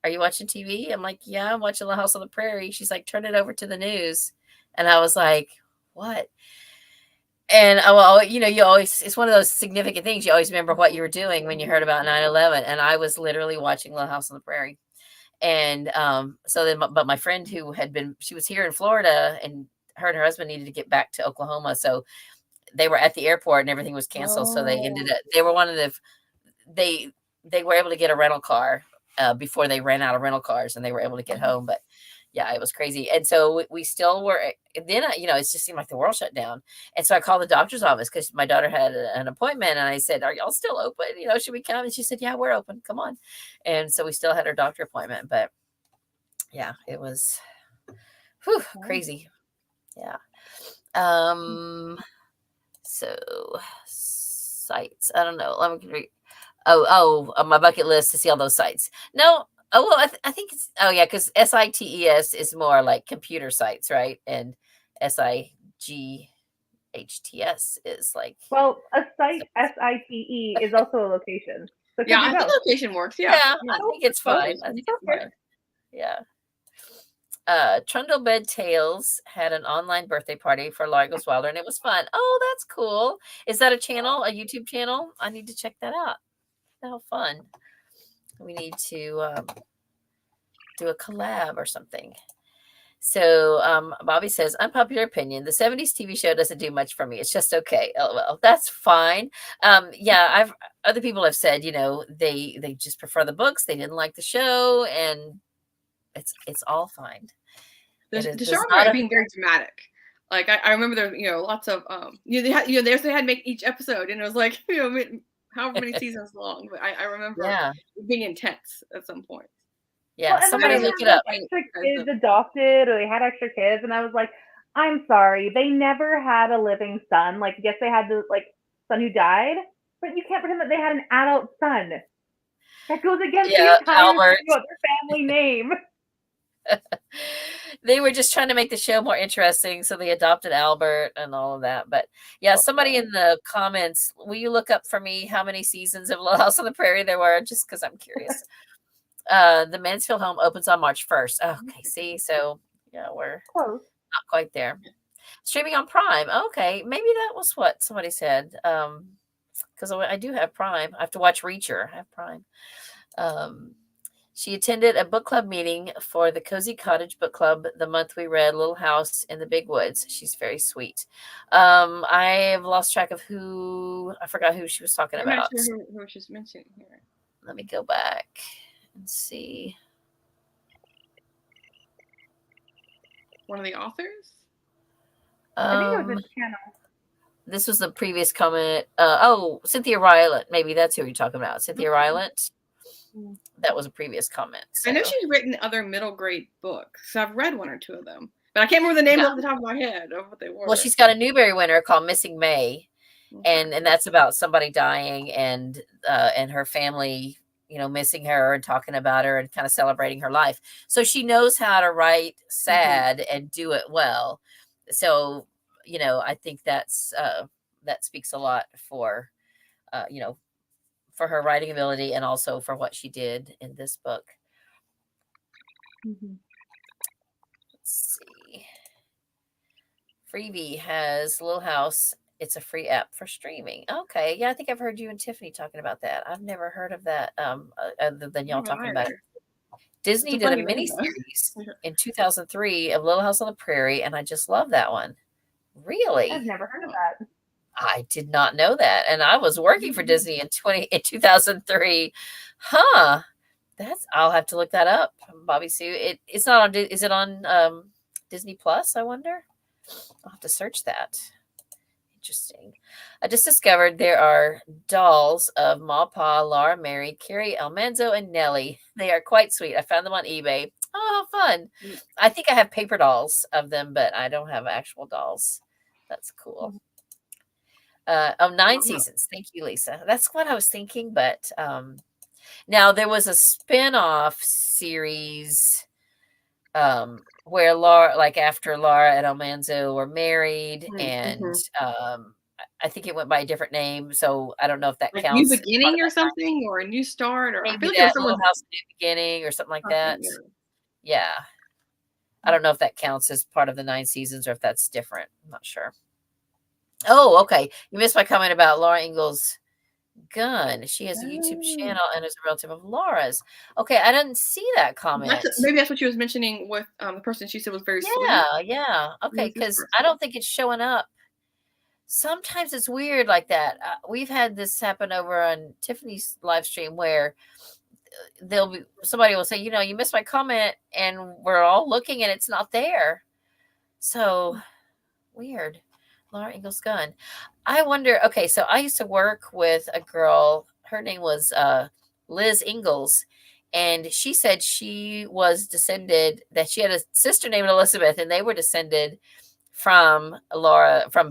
are you watching TV? I'm like, yeah, I'm watching Little House on the Prairie. She's like, turn it over to the news. And I was like, what? And well, you always, it's one of those significant things. You always remember what you were doing when you heard about 9/11. And I was literally watching Little House on the Prairie. And so then, but my friend who she was here in Florida, and her and her husband needed to get back to Oklahoma. So they were at the airport and everything was canceled. So they were one of they were able to get a rental car before they ran out of rental cars, and they were able to get home. But yeah, it was crazy. And so we still were, then, it just seemed like the world shut down. And so I called the doctor's office because my daughter had an appointment, and I said, are y'all still open? Should we come? And she said, yeah, we're open. Come on. And so we still had our doctor appointment, but yeah, it was crazy. Yeah. So sites, I don't know. Let me read. On my bucket list to see all those sites. No. Oh, well, I think it's, because SITES is more like computer sites, right? And SIGHTS is like. Well, a site, SITE, is also a location. So yeah, I think location works. Yeah. I think it's fine. I think it's fine. Yeah. Trundle Bed Tales had an online birthday party for Largos Wilder, and it was fun. Oh, that's cool. Is that a channel, a YouTube channel? I need to check that out. How fun. We need to do a collab or something. So Bobby says, unpopular opinion, the 70s TV show doesn't do much for me. It's just okay. LOL. That's fine. Other people have said, they just prefer the books. They didn't like the show, and it's all fine. The show about being very dramatic. Like I remember there, lots of they had to make each episode, and it was like however many seasons long. But I remember it being intense at some point. Yeah, somebody look it up. Extra kids adopted, or they had extra kids, and I was like, I'm sorry, they never had a living son. Like, yes, they had the son who died, but you can't pretend that they had an adult son. That goes against the entire their family name. They were just trying to make the show more interesting, so they adopted Albert and all of that. But yeah, somebody in the comments, will you look up for me how many seasons of Little House on the Prairie there were, just because I'm curious. The Mansfield home opens on March 1st. Okay, see, so yeah, we're close. Not quite there. Streaming on Prime. Okay, maybe that was what somebody said. Because I do have Prime. I have to watch Reacher. I have Prime. She attended a book club meeting for the Cozy Cottage Book Club the month we read Little House in the Big Woods. She's very sweet. I have lost track of I forgot who she was talking about. I'm not sure who she's mentioning here. Let me go back and see. One of the authors? I think it was this channel. This was the previous comment. Cynthia Rylant. Maybe that's who you're talking about. Cynthia Rylant. That was a previous comment. So. I know she's written other middle grade books. So I've read one or two of them. But I can't remember the names off the top of my head of what they were. Well, she's got a Newbery winner called Missing May. Okay. And that's about somebody dying and her family, missing her and talking about her and kind of celebrating her life. So she knows how to write sad and do it well. So, I think that speaks a lot for, for her writing ability and also for what she did in this book. Let's see. Freebie has Little House. It's a free app for streaming. Okay. Yeah, I think I've heard you and Tiffany talking about that. I've never heard of that other than y'all talking about it. Disney did a miniseries in 2003 of Little House on the Prairie, and I just love that one. Really? I've never heard of that. I did not know that. And I was working for Disney in 2003. Huh. I'll have to look that up. Bobby Sue. It's not on, is it on Disney Plus, I wonder? I'll have to search that. Interesting. I just discovered there are dolls of Ma Pa, Laura Mary, Carrie Almanzo, and Nellie. They are quite sweet. I found them on eBay. Oh, how fun. I think I have paper dolls of them, but I don't have actual dolls. That's cool. 9 Oh. seasons. Thank you, Lisa. That's what I was thinking, but now there was a spin-off series where Laura, like after Laura and Almanzo were married, and I think it went by a different name, so I don't know if that Like New counts as part of Beginning or that something, or a New Start, or I maybe feel like there was that Little someone House New Beginning or something like that. yeah. Yeah. I don't know if that counts as part of the 9 seasons or if that's different. I'm not sure. Oh, okay. You missed my comment about Laura Ingalls Gunn. She has a YouTube channel and is a relative of Laura's. Okay, I didn't see that comment. Maybe that's what she was mentioning with the person she said was very sweet. Yeah. Okay, because I don't think it's showing up. Sometimes it's weird like that. We've had this happen over on Tiffany's live stream where somebody will say, you missed my comment, and we're all looking and it's not there. So weird. Laura Ingalls Gunn. I wonder, okay, so I used to work with a girl, her name was Liz Ingalls, and she said she was descended, that she had a sister named Elizabeth, and they were descended from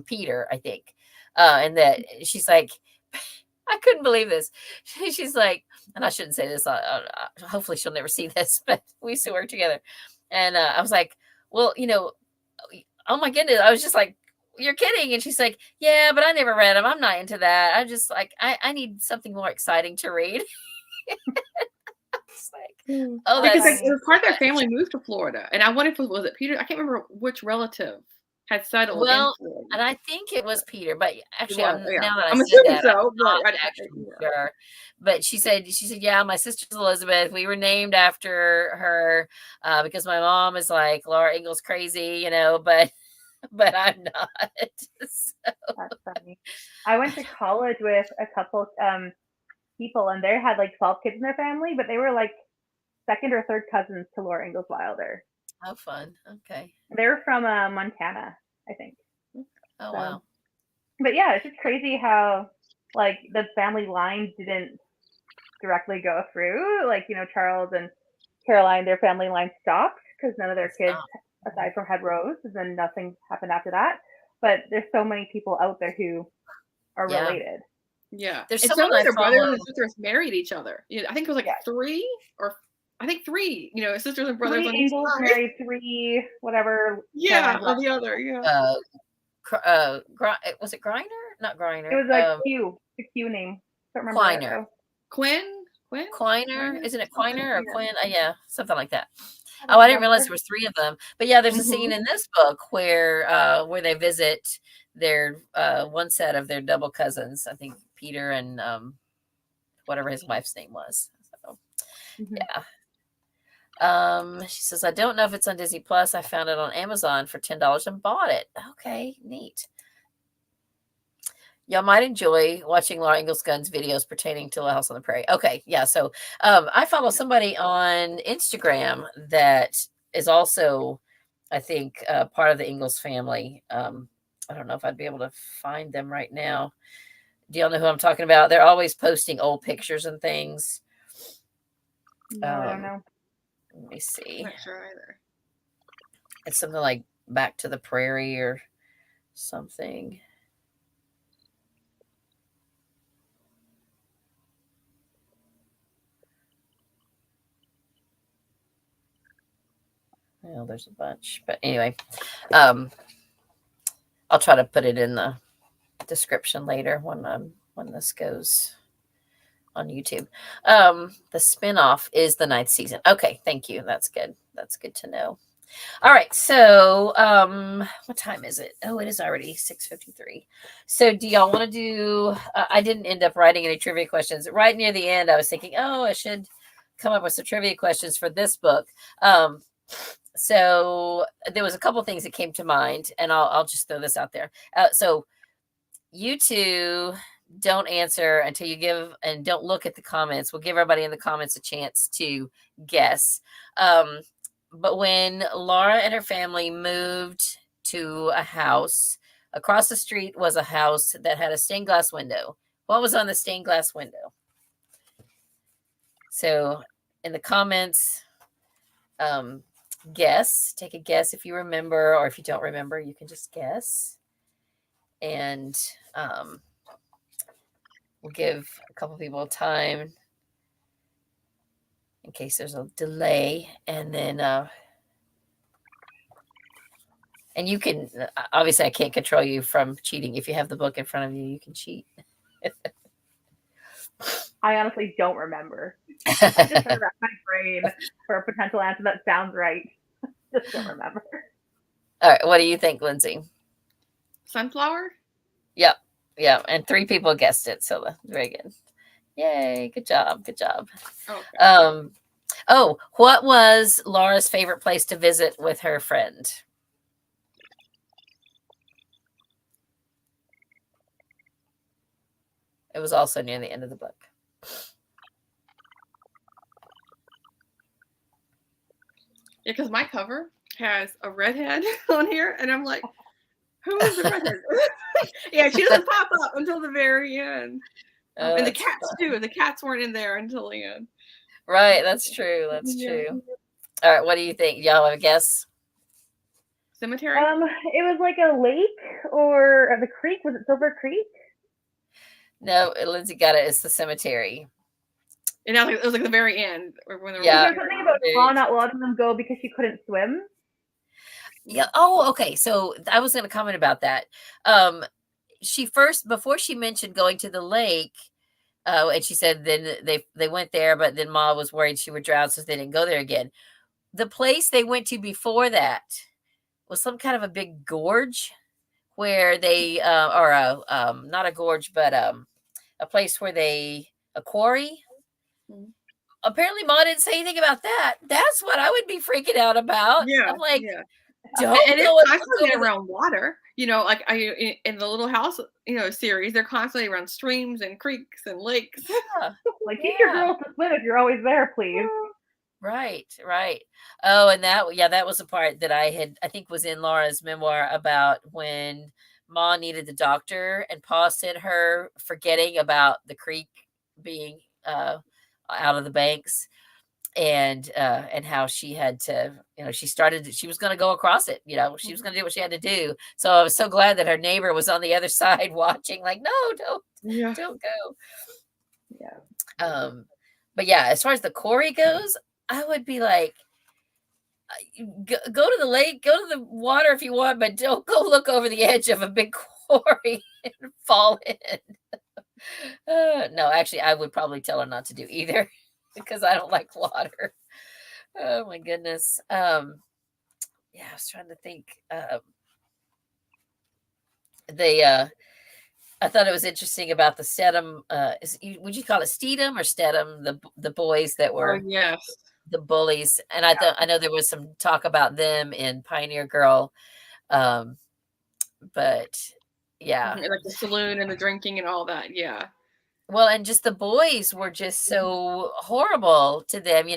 Peter, I think. And that she's like, I couldn't believe this. She's like, and I shouldn't say this, hopefully she'll never see this, but we used to work together. And I was like, well, oh my goodness. I was just like, you're kidding. And she's like, yeah, but I never read them. I'm not into that. I'm just like, I need something more exciting to read. It's like, oh, because that's it was part of their family moved to Florida, and I wonder if was it Peter? I can't remember which relative had settled in Florida. and I think it was Peter, but actually, Now that I'm assuming that, so, I'm not actually sure. But she said, yeah, my sister's Elizabeth. We were named after her because my mom is like Laura Ingalls crazy, but I'm not. So. That's funny. I went to college with a couple people, and they had like 12 kids in their family, but they were like second or third cousins to Laura Ingalls Wilder. How fun. Okay. They're from Montana, I think. Oh, wow. But yeah, it's just crazy how like the family line didn't directly go through. Like, Charles and Caroline, their family line stopped because none of their kids, aside from had Rose, and then nothing happened after that. But there's so many people out there who are related. Yeah. There's so many of their brothers and sisters married each other. I think it was like 3 or I think 3, sisters and brothers. 3 Ingalls married 3, whatever. Yeah, or the other, yeah. Was it Griner? Not Griner. It was like Q, the Q name. Don't remember Quiner. Quinn? Quiner? Isn't it Quiner or Quinn? Yeah, something like that. I didn't realize there was 3 of them. But yeah, there's a scene in this book where they visit their one set of their double cousins. I think Peter and whatever his wife's name was. So, yeah. She says, I don't know if it's on Disney Plus. I found it on Amazon for $10 and bought it. Okay, neat. Y'all might enjoy watching Laura Ingalls Gunn's videos pertaining to Little House on the Prairie. Okay, yeah. So I follow somebody on Instagram that is also, I think, part of the Ingalls family. I don't know if I'd be able to find them right now. Do y'all know who I'm talking about? They're always posting old pictures and things. No, I don't know. Let me see. I'm not sure either. It's something like Back to the Prairie or something. Well, there's a bunch, but anyway, I'll try to put it in the description later when this goes on YouTube. The spinoff is the 9th season. Okay, thank you. That's good. That's good to know. All right, so what time is it? Oh, it is already 6:53. So do y'all want to do I didn't end up writing any trivia questions. Right near the end, I was thinking, oh, I should come up with some trivia questions for this book. So there was a couple things that came to mind, and I'll just throw this out there. So you two don't answer until you give, and don't look at the comments. We'll give everybody in the comments a chance to guess. But when Laura and her family moved to a house, across the street was a house that had a stained glass window. What was on the stained glass window? So in the comments, guess. Take a guess if you remember, or if you don't remember, you can just guess. and we'll give a couple people time in case there's a delay, and then and you can obviously I can't control you from cheating. If you have the book in front of you, you can cheat. I honestly don't remember. I just try to wrap my brain for a potential answer that sounds right. Just don't remember. All right, what do you think, Lindsay? Sunflower? Yep. Yeah, and 3 people guessed it, so very good. Yay, good job. Good job. Okay. Oh, what was Laura's favorite place to visit with her friend? It was also near the end of the book. Yeah, because my cover has a redhead on here, and I'm like, who is the redhead? Yeah, she doesn't pop up until the very end. Oh, and the that's cats fun. too. The cats weren't in there until the end. Right, that's true. That's Yeah. true. All right, what do you think? Y'all have a guess? Cemetery? It was like a lake or the creek. Was it Silver Creek? No, Lindsay got it. It's the cemetery. And it was like the very end when they were. Yeah. Was there something about Ma not letting them go because she couldn't swim? Yeah. Oh, okay. So I was going to comment about that. She first, before she mentioned going to the lake, and she said then they went there, but then Ma was worried she would drown, so they didn't go there again. The place they went to before that was some kind of a big gorge where they, not a gorge, but a place where a quarry. Mhm. Apparently, Ma didn't say anything about that. That's what I would be freaking out about. Yeah. I'm like, yeah. don't And go it's and constantly look over around water. Like in the Little House, series, they're constantly around streams and creeks and lakes. Yeah. Like, teach your girls to swim if you're always there, please. Right, right. Oh, and that was the part that I think was in Laura's memoir about when Ma needed the doctor and Pa sent her forgetting about the creek being out of the banks, and how she had to, she was going to go across it, she was going to do what she had to do. So I was so glad that her neighbor was on the other side watching, like, no, don't go. Yeah. But yeah, as far as the quarry goes, I would be like, go to the lake, go to the water if you want, but don't go look over the edge of a big quarry and fall in. No, actually, I would probably tell her not to do either because I don't like water. Oh my goodness. Yeah, I was trying to think. I thought it was interesting about the Stedham. Would you call it Steedham or Stedham? The boys that Oh were yes. the bullies, and I know there was some talk about them in Pioneer Girl, but yeah, Like the saloon and the drinking and all that. Yeah. well, and just the boys were just so horrible to them,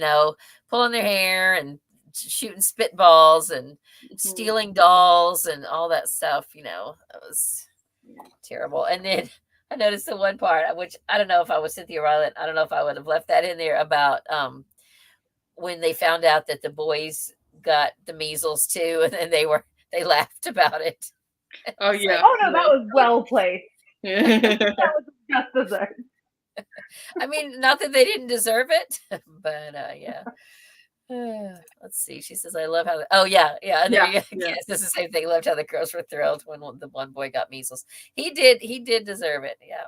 pulling their hair and shooting spitballs and stealing dolls and all that stuff. It was terrible. And then I noticed the one part, which I don't know if I was Cynthia Ryland, I don't know if I would have left that in there, about when they found out that the boys got the measles too, and then they laughed about it. Oh yeah. Oh no, that was well placed. That was just deserved. I mean, not that they didn't deserve it, but yeah. Let's see. She says, "I love how." Oh yeah. There you go. Yeah. Yes, this is the same thing. Loved how the girls were thrilled when the one boy got measles. He did deserve it. Yeah.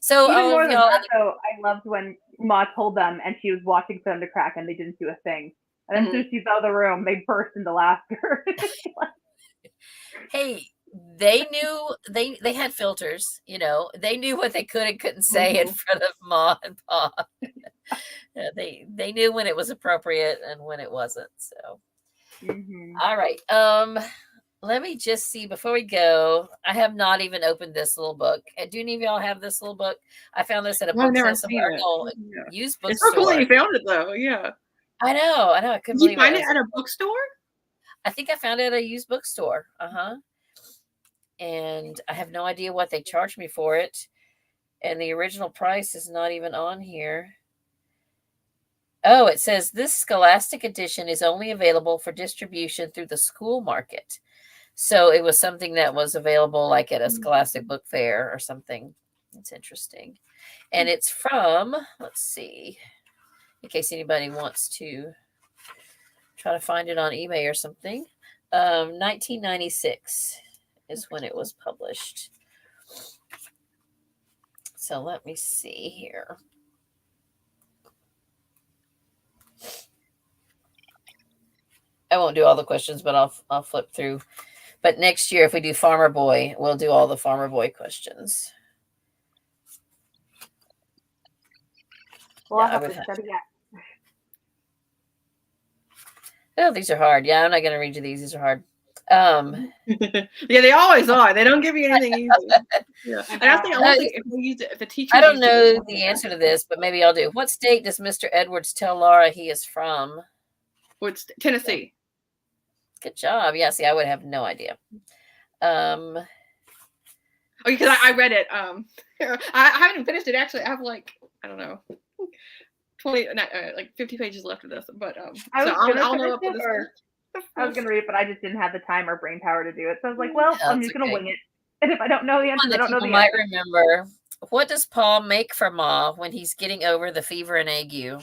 So even more than that, though, I loved when Ma told them and she was watching for them to crack and they didn't do a thing. And then as soon as she's out of the room, they burst into laughter. Hey, they knew they had filters, they knew what they could and couldn't say in front of Ma and Pa. Yeah, they knew when it was appropriate and when it wasn't. So all right. Let me just see before we go. I have not even opened this little book. Do any of y'all have this little book? I found this at a book used bookstore. It's so cool that you found it though. Yeah. I know. I couldn't believe it. Did you find it at a bookstore? I think I found it at a used bookstore. And I have no idea what they charged me for it. And the original price is not even on here. Oh, it says this Scholastic edition is only available for distribution through the school market. So it was something that was available like at a Scholastic book fair or something. It's interesting. And it's from, let's see, in case anybody wants to try to find it on eBay or something. 1996 is when it was published. So let me see here. I won't do all the questions, but I'll flip through. But next year, if we do Farmer Boy, we'll do all the Farmer Boy questions. Well, I'll have to study that. Oh, these are hard. Yeah, I'm not going to read you these. These are hard. Yeah, they always are. They don't give you anything easy. Yeah. And I think if they use it, if the teacher, I don't know the answer to this, but maybe I'll do. What state does Mr. Edwards tell Laura he is from? What's Tennessee? Good job. Yeah, see, I would have no idea. Oh, because I read it. I haven't finished it actually. I have like, I don't know, 20, like 50 pages left of this. But I was I'll know up for this. I was gonna read it, but I just didn't have the time or brain power to do it. So I was like, well, I'm just gonna wing it. And if I don't know the answer, I don't know the answer. Might remember. What does Paul make for Ma when he's getting over the fever and ague?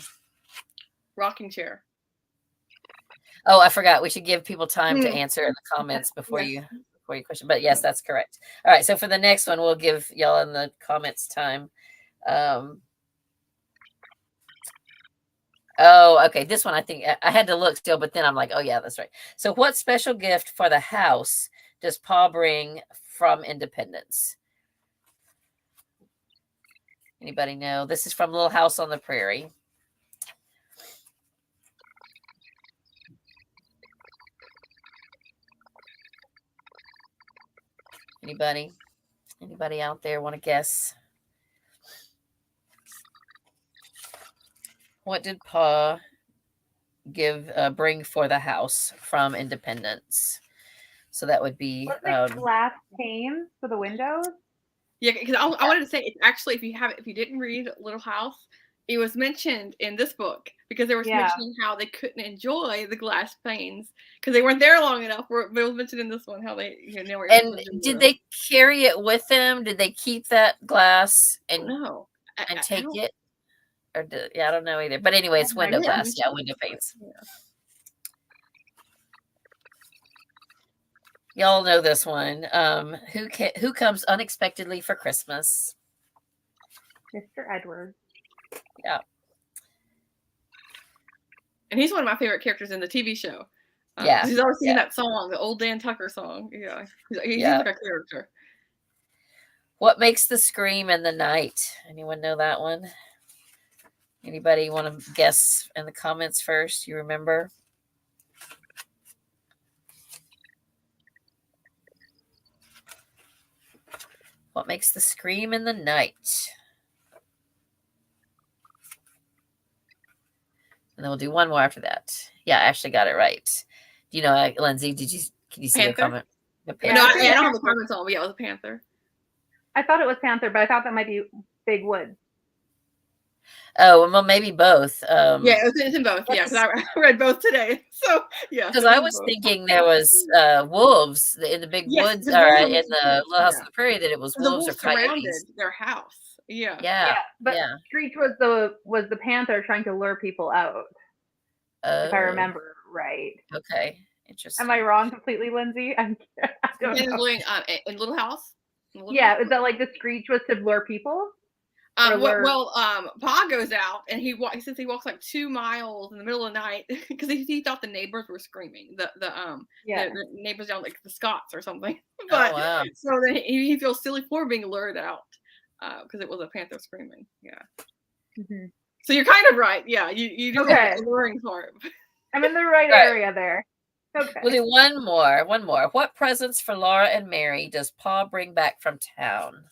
Rocking chair. Oh, I forgot. We should give people time to answer in the comments before you question. But yes, that's correct. All right. So for the next one, we'll give y'all in the comments time. Oh, okay. This one, I think I had to look still, but then I'm like, oh yeah, that's right. So what special gift for the house does Pa bring from Independence? Anybody know? This is from Little House on the Prairie. Anybody out there want to guess? What did Pa bring for the house from Independence? So that would be glass panes for the windows. Yeah, because I wanted to say, it's actually, if you didn't read Little House, it was mentioned in this book because there was mentioning how they couldn't enjoy the glass panes because they weren't there long enough. But it was mentioned in this one how they were. And did they carry it with them? Did they keep that glass and take it? Or I don't know either. But anyway, it's window glass. Yeah, window panes. Yeah. Y'all know this one. Who comes unexpectedly for Christmas? Mr. Edwards. Yeah. And he's one of my favorite characters in the TV show. Yeah. He's always singing that song, the old Dan Tucker song. Yeah. He's like a character. What makes the scream in the night? Anyone know that one? Anybody want to guess in the comments first? You remember? What makes the scream in the night? And then we'll do one more after that. Yeah, I actually got it right. Do you know, Lindsay, can you see the comment? No, I don't have the comments on, but yeah, it was a panther. I thought it was panther, but I thought that might be big wood. Oh, well, maybe both. Yeah, it's in both. Yeah, because I read both today. So, yeah. Because I was thinking there was wolves in the big woods, or in the Little House on the Prairie, that it was wolves or coyotes. Their house. Yeah. Yeah. But Screech was the panther trying to lure people out. If I remember right. Okay. Interesting. Am I wrong completely, Lindsay? I don't know. In Little House? Is that like the Screech was to lure people? Pa goes out and he walks like 2 miles in the middle of the night because he thought the neighbors were screaming. The neighbors down like the Scots or something. But so then he feels silly for being lured out because it was a panther screaming. Yeah. Mm-hmm. So you're kind of right. Yeah, you do have the luring part. I'm in the right area there. Okay. We'll do one more. What presents for Laura and Mary does Pa bring back from town?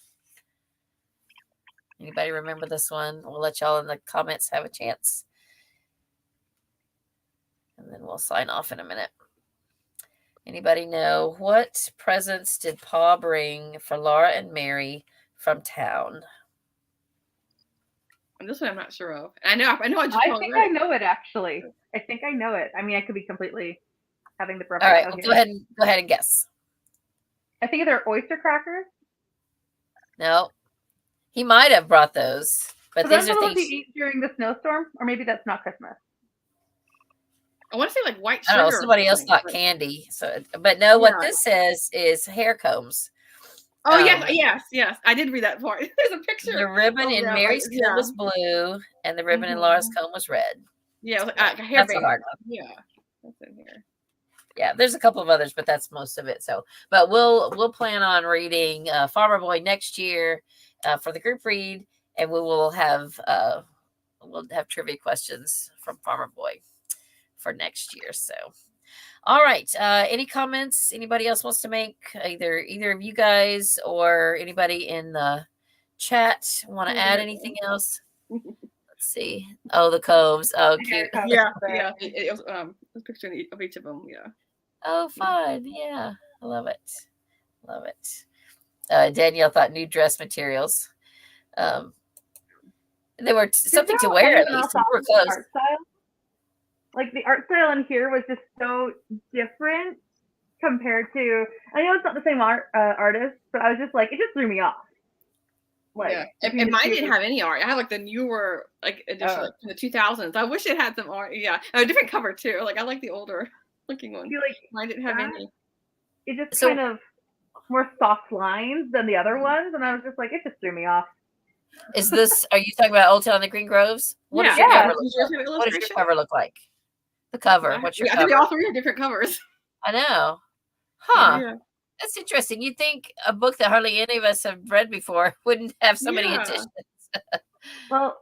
Anybody remember this one? We'll let y'all in the comments have a chance. And then we'll sign off in a minute. Anybody know what presents did Pa bring for Laura and Mary from town? And this one I'm not sure of. I know. I think I know it actually. I think I know it. I mean, I could be completely having the. All right, well, go ahead and guess. I think they're oyster crackers. No, he might have brought those, but So these those are are those things. you eat during the snowstorm, or maybe that's not Christmas. I want to say like white I sugar. don't know. Somebody else thought candy. So, but no, what this says is hair combs. Oh yes. I did read that part. There's a picture. The ribbon in Mary's comb was blue, and the ribbon in Laura's comb was red. Yeah, hair that's band. a hard one. Yeah, that's in here. Yeah, there's a couple of others, but that's most of it. So, but we'll plan on reading Farmer Boy next year for the group read, and we'll have trivia questions from Farmer Boy for next year. So, all right. Any comments anybody else wants to make? Either of you guys or anybody in the chat want to add anything else? Let's see. Oh, the combs. Oh, cute. Yeah. It was a picture of each of them. Yeah. Oh, fun. Yeah. I love it. Love it. Danielle thought new dress materials. They were something to wear at least. Were clothes. Art style? Like the art style in here was just so different compared to. I know it's not the same artist, but I was just like, it just threw me off. Like, yeah, and mine didn't have any art. I had like the newer edition, like from the 2000s. I wish it had some art. Yeah, a different cover too. Like I like the older looking one. Like mine didn't have any. It just kind of more soft lines than the other ones, and I was just like, it just threw me off. Is this? Are you talking about Old Town and the Green Groves? What does your cover look like? What does your cover look like? The cover. What's your cover? I think all three have different covers. I know. Huh. Yeah. That's interesting. You'd think a book that hardly any of us have read before wouldn't have so many editions. Well,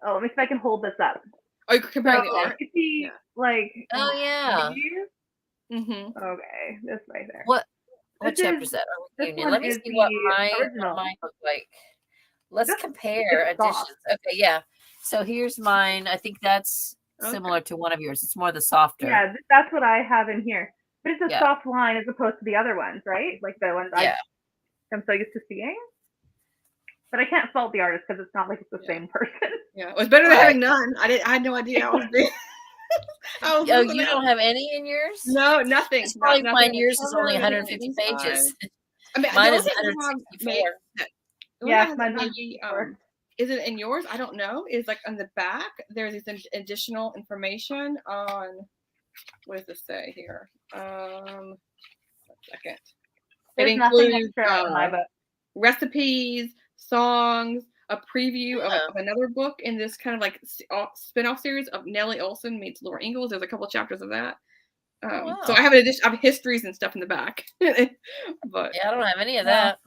let me see if I can hold this up. Oh, you comparing the art? You see, like. Oh yeah. Okay, this right there. What chapter is that? Reunion. Let me see what mine look like. Let's compare editions. Okay, yeah. So here's mine. I think that's similar to one of yours. It's more the softer. Yeah, that's what I have in here. But it's a soft line as opposed to the other ones, right? Like the ones I'm so used to seeing. But I can't fault the artist because it's not like it's the same person. Yeah, it was better than having none. I had no idea I was being. You don't have any in yours? No, nothing. It's probably mine. Yours is only 150 pages. I mean, mine is 164. Yeah, maybe is it in yours? I don't know. Is like on the back there's this additional information on what does this say here? A second. There's it nothing includes extra in my book. Recipes, songs, a preview of another book in this kind of like spin-off series of Nellie Olson meets Laura Ingalls. There's a couple chapters of that. So I have an addition of histories and stuff in the back. But yeah, I don't have any of that.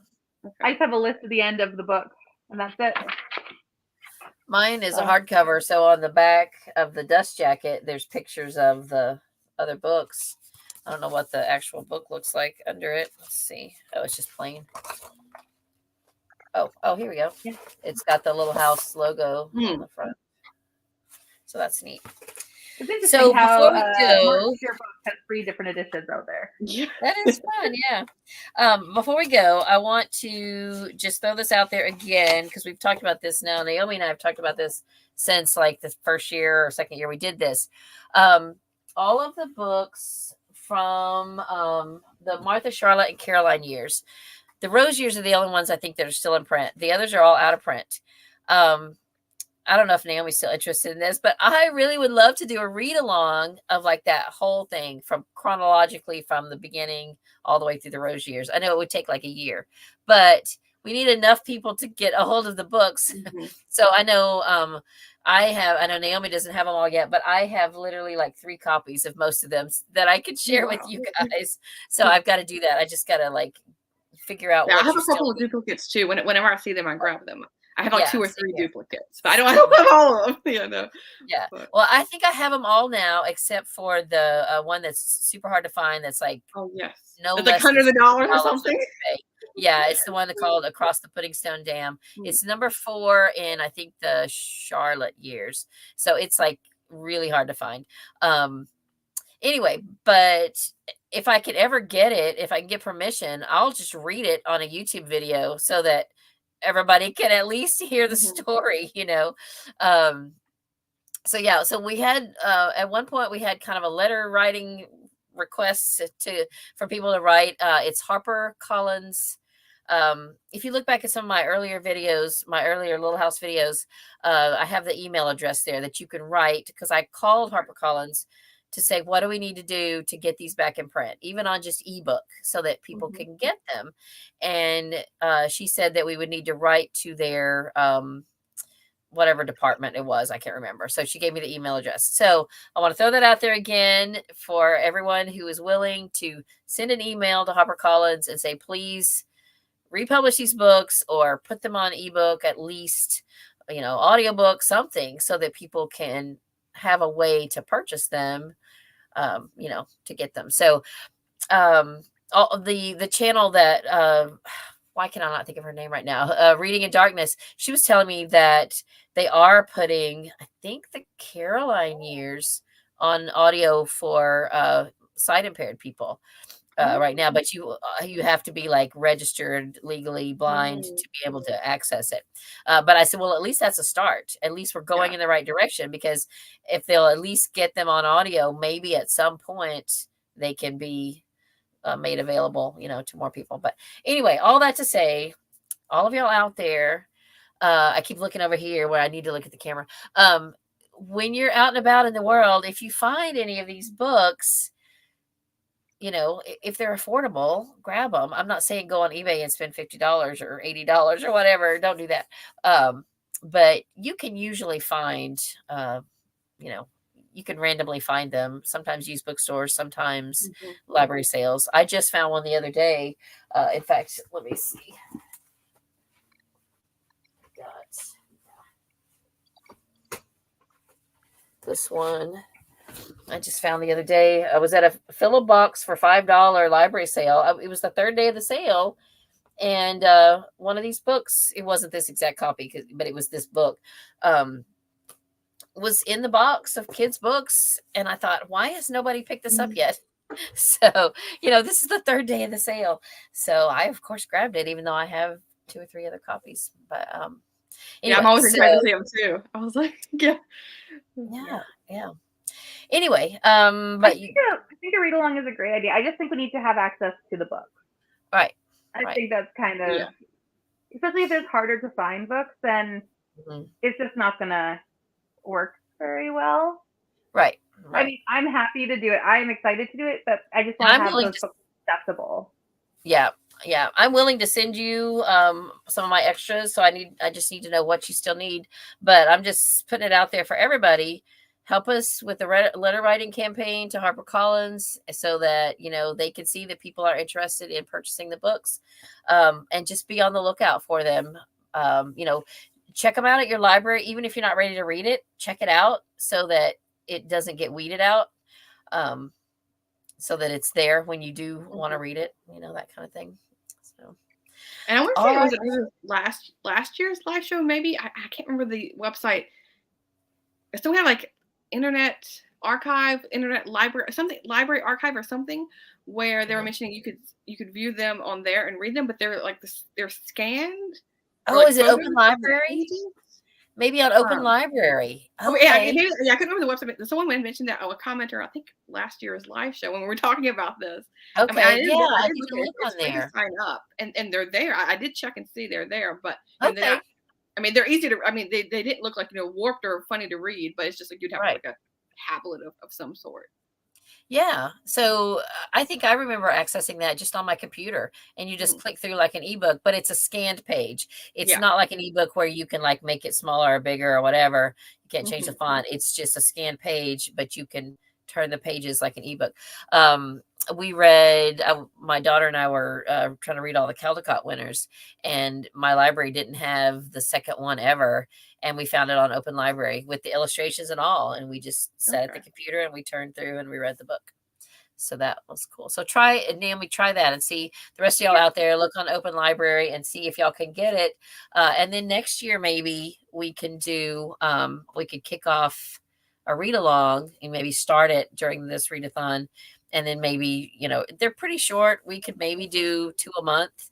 Okay. I just have a list at the end of the book, and that's it. Mine is a hardcover, so on the back of the dust jacket, there's pictures of the other books. I don't know what the actual book looks like under it. Let's see. Oh, it's just plain. Oh, here we go. Yeah. It's got the Little House logo on the front. So that's neat. So before we go, your book has 3 different editions out there. Yeah, that is fun. Yeah. Before we go, I want to just throw this out there again because we've talked about this now. Naomi and I have talked about this since like the first year or second year we did this. All of the books from the Martha, Charlotte, and Caroline years. The Rose years are the only ones I think that are still in print. The others are all out of print. I don't know if Naomi's still interested in this, but I really would love to do a read along of like that whole thing from chronologically from the beginning all the way through the Rose years. I know it would take like a year, but we need enough people to get a hold of the books. So I know I know Naomi doesn't have them all yet, but I have literally like 3 copies of most of them that I could share with you guys. So I've got to do that. I just got to like figure out. Yeah, I have a couple of duplicates too. Whenever I see them, I grab them. I have like 2 or 3 duplicates, but I don't have all of them. Yeah. Well, I think I have them all now, except for the one that's super hard to find. That's like it's less like $100 or something. Yeah, it's the one that called Across the Puddingstone Dam. It's number 4 in I think the Charlotte years, so it's like really hard to find. Anyway, but if I could ever get it, if I can get permission, I'll just read it on a YouTube video so that everybody can at least hear the story, So we had at one point we had kind of a letter writing requests for people to write. It's HarperCollins. If you look back at some of my earlier videos, my earlier Little House videos, I have the email address there that you can write, because I called HarperCollins to say, what do we need to do to get these back in print, even on just ebook, so that people can get them. And she said that we would need to write to their whatever department it was. I can't remember. So she gave me the email address. So I want to throw that out there again for everyone who is willing to send an email to HarperCollins and say, please republish these books or put them on ebook, at least, audiobook, something, so that people can have a way to purchase them, to get them. So the channel that why can I not think of her name right now? Reading in Darkness. She was telling me that they are putting, I think, the Caroline years on audio for sight impaired people right now, but you have to be like registered legally blind to be able to access it. But I said, well, at least that's a start. At least we're going in the right direction, because if they'll at least get them on audio, maybe at some point they can be made available, to more people. But anyway, all that to say, all of y'all out there, I keep looking over here where I need to look at the camera. When you're out and about in the world, if you find any of these books, if they're affordable, grab them. I'm not saying go on eBay and spend $50 or $80 or whatever. Don't do that. But you can usually find, you can randomly find them. Sometimes used bookstores, sometimes library sales. I just found one the other day. In fact, let me see. Got this one. I just found the other day. I was at a fill a box for $5 library sale. It was the third day of the sale. And one of these books, it wasn't this exact copy, but it was this book, was in the box of kids' books. And I thought, why has nobody picked this up yet? So, this is the third day of the sale. So I, of course, grabbed it, even though I have 2 or 3 other copies. But anyway, I'm always excited to see them too. I was like, yeah. Anyway, but I think a read along is a great idea. I just think we need to have access to the books. Right. I think that's kind of, especially if it's harder to find books, then it's just not gonna work very well. Right. I mean, I'm happy to do it. I'm excited to do it, but I just want to have those books accessible. Yeah. I'm willing to send you some of my extras. So I just need to know what you still need. But I'm just putting it out there for everybody. Help us with the letter writing campaign to HarperCollins, so that, they can see that people are interested in purchasing the books, and just be on the lookout for them. Check them out at your library. Even if you're not ready to read it, check it out so that it doesn't get weeded out. So that it's there when you do want to read it, that kind of thing. So, and I want to say it was last year's live show, maybe. I can't remember the website. So we have like Internet Archive, Internet Library, something, Library Archive or something, where they were mentioning you could view them on there and read them, but they're like they're scanned. Oh, is it Open Library? Maybe on Open Library. Okay. I couldn't remember the website. Someone mentioned that. A commenter, I think last year's live show when we were talking about this. Okay, I did look on there. Sign up, and they're there. I did check and see they're there, but okay. they're not. I mean, they're easy to. I mean, they didn't look like warped or funny to read, but it's just like you'd have like a tablet of some sort. Yeah. So I think I remember accessing that just on my computer, and you just click through like an ebook, but it's a scanned page. It's not like an ebook where you can like make it smaller or bigger or whatever. You can't change the font. It's just a scanned page, but you can turn the pages like an ebook. We read, my daughter and I were trying to read all the Caldecott winners, and my library didn't have the second one ever. And we found it on Open Library with the illustrations and all. And we just sat at the computer and we turned through and we read the book. So that was cool. So Naomi, try that and see the rest of y'all out there. Look on Open Library and see if y'all can get it. And then next year, maybe we can do, we could kick off a read along and maybe start it during this readathon. And then maybe, they're pretty short. We could maybe do 2 a month.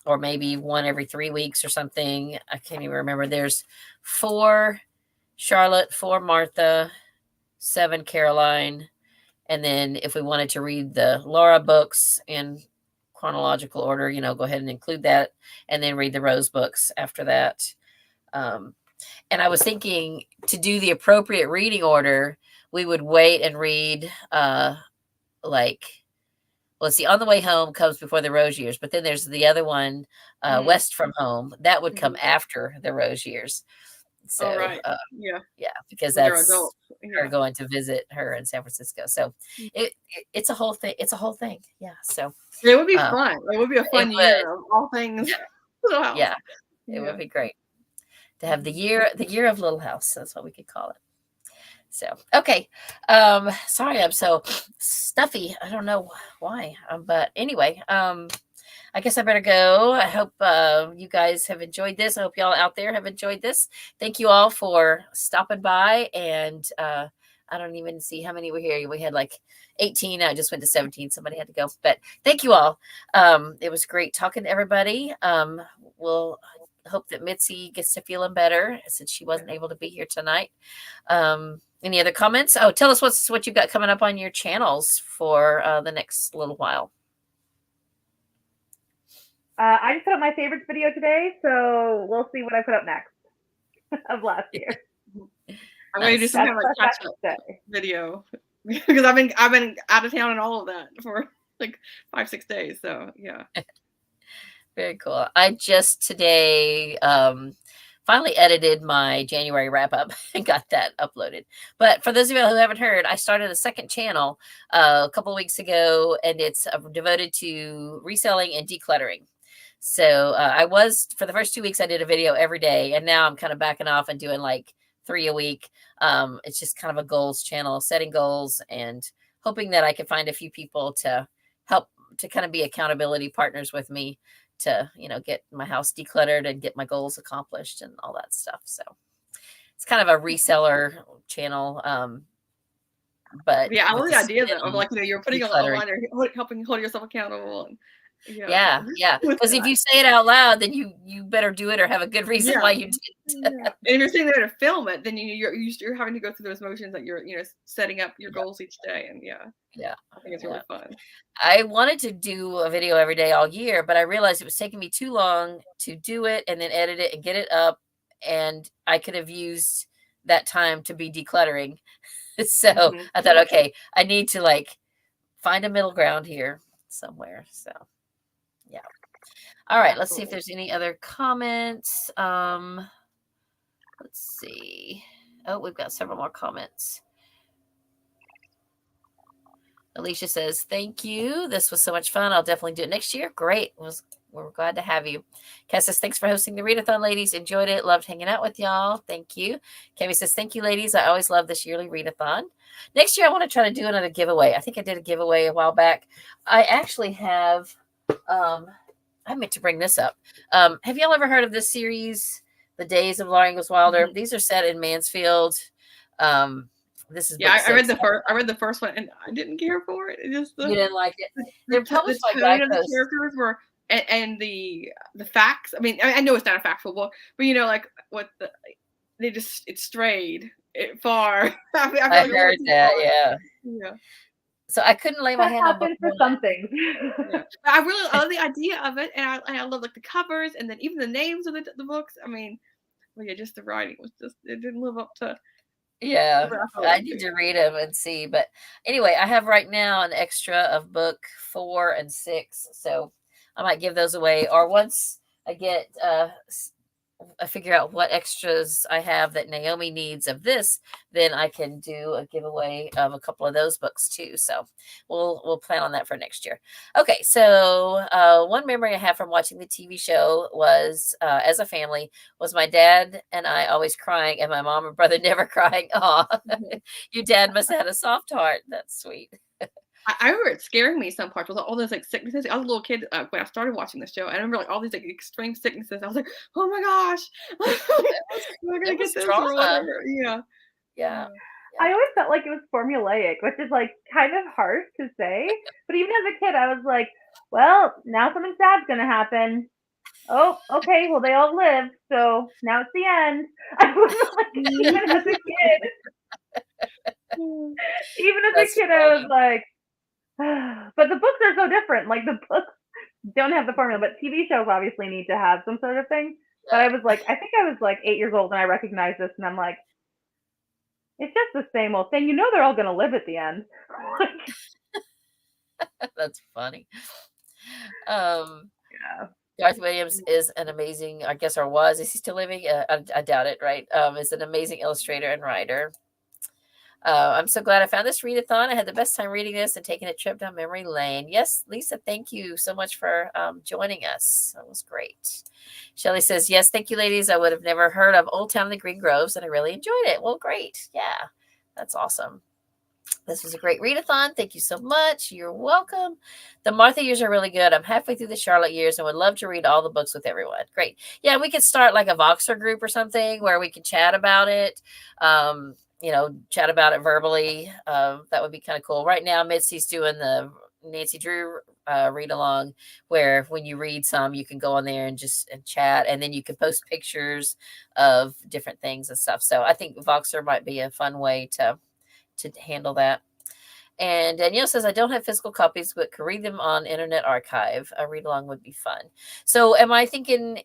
Or maybe 1 every 3 weeks or something. I can't even remember. There's 4 Charlotte, 4 Martha, 7 Caroline, And then if we wanted to read the Laura books in chronological order, go ahead and include that, and then read the Rose books after that. And I was thinking to do the appropriate reading order, we would wait and read let's see, On the Way Home comes before the Rose Years, but then there's the other one, West from Home, that would come after the Rose Years. So, right. because When they're that's adults. her going to visit her in San Francisco. So it's a whole thing. It's a whole thing. Yeah. So it would be fun. It would be a fun year of all things. Yeah. It would be great to have the year of Little House. That's what we could call it. So, okay. Sorry, I'm so stuffy. I don't know why. But anyway, I guess I better go. I hope you guys have enjoyed this. I hope y'all out there have enjoyed this. Thank you all for stopping by. And I don't even see how many were here. We had like 18. I just went to 17. Somebody had to go. But thank you all. It was great talking to everybody. We'll hope that Mitzi gets to feeling better since she wasn't able to be here tonight. Any other comments? Oh, tell us what you've got coming up on your channels for the next little while. I just put up my favorites video today, so we'll see what I put up next of last year. I'm going to do some kind of like catch-up video because I've been out of town and all of that for like 5-6 days. So yeah. Very cool. I just today finally edited my January wrap up and got that uploaded. But for those of you who haven't heard, I started a second channel a couple of weeks ago, and it's devoted to reselling and decluttering. So I was, for the first 2 weeks, I did a video every day, and now I'm kind of backing off and doing like 3 a week. It's just kind of a goals channel, setting goals and hoping that I can find a few people to help to kind of be accountability partners with me to, get my house decluttered and get my goals accomplished and all that stuff. So it's kind of a reseller channel. But yeah, I love the idea of like, you're putting a line or helping hold yourself accountable. And, yeah. Because if you say it out loud, then you better do it or have a good reason why you did it. And if you're sitting there to film it, then you're having to go through those motions that you're setting up your goals each day. And I think it's really fun. I wanted to do a video every day all year, but I realized it was taking me too long to do it and then edit it and get it up, and I could have used that time to be decluttering. So I thought, okay, I need to like find a middle ground here somewhere. So yeah. All right. Let's see if there's any other comments. Let's see. Oh, we've got several more comments. Alicia says, thank you. This was so much fun. I'll definitely do it next year. Great. We're glad to have you. Cass says, thanks for hosting the readathon, ladies. Enjoyed it. Loved hanging out with y'all. Thank you. Cami says, thank you, ladies. I always love this yearly readathon. Next year, I want to try to do another giveaway. I think I did a giveaway a while back. I actually have, I meant to bring this up. Have y'all ever heard of this series, The Days of Laura Ingalls Wilder? These are set in Mansfield. This is I read the first one and I didn't care for it. It just you didn't like it. They're published by Guidepost. The characters were and the facts. I mean, I know it's not a factual book, but like what it strayed far. I heard that. Yeah. So I couldn't lay my hand on book for some things. I really love the idea of it, and I love like the covers and then even the names of the books. I mean, just the writing was it didn't live up to. Yeah, I need to read them and see. But anyway, I have right now an extra of book 4 and 6. So I might give those away. Or once I get, I figure out what extras I have that Naomi needs of this, then I can do a giveaway of a couple of those books too. So we'll plan on that for next year. Okay, so one memory I have from watching the TV show was, as a family, was my dad and I always crying and my mom and brother never crying. Aw, your dad must have had a soft heart. That's sweet. I remember it scaring me some parts with all those like sicknesses. I was a little kid when I started watching the show. I remember like all these like extreme sicknesses. I was like, oh my gosh, we're gonna get this or whatever. Yeah. I always felt like it was formulaic, which is like kind of harsh to say. But even as a kid, I was like, well, now something sad's gonna happen. Oh, okay. Well, they all lived, so now it's the end. I was like, even as a kid. Even as That's a kid, funny. I was like, but the books are so different. Like the books don't have the formula, but TV shows obviously need to have some sort of thing. But I was like, I think I was like 8 years old and I recognized this, and I'm like, it's just the same old thing. You know, they're all going to live at the end. That's funny. Um, Yeah. Garth Williams is an amazing, I guess, or was, is he still living? I doubt it, right? Is an amazing illustrator and writer. I'm so glad I found this readathon. I had the best time reading this and taking a trip down memory lane. Yes, Lisa, thank you so much for joining us. That was great. Shelley says, yes, thank you, ladies. I would have never heard of Old Town in the Green Groves, and I really enjoyed it. Well, great. Yeah, that's awesome. This was a great readathon. Thank you so much. You're welcome. The Martha years are really good. I'm halfway through the Charlotte years and would love to read all the books with everyone. Great. Yeah, we could start like a Voxer group or something where we could chat about it. Chat about it verbally. That would be kind of cool. Right now, Mitzi's doing the Nancy Drew read along, where when you read some, you can go on there and just chat, and then you can post pictures of different things and stuff. So I think Voxer might be a fun way to handle that. And Danielle says, I don't have physical copies, but could read them on Internet Archive. A read along would be fun. So am I thinking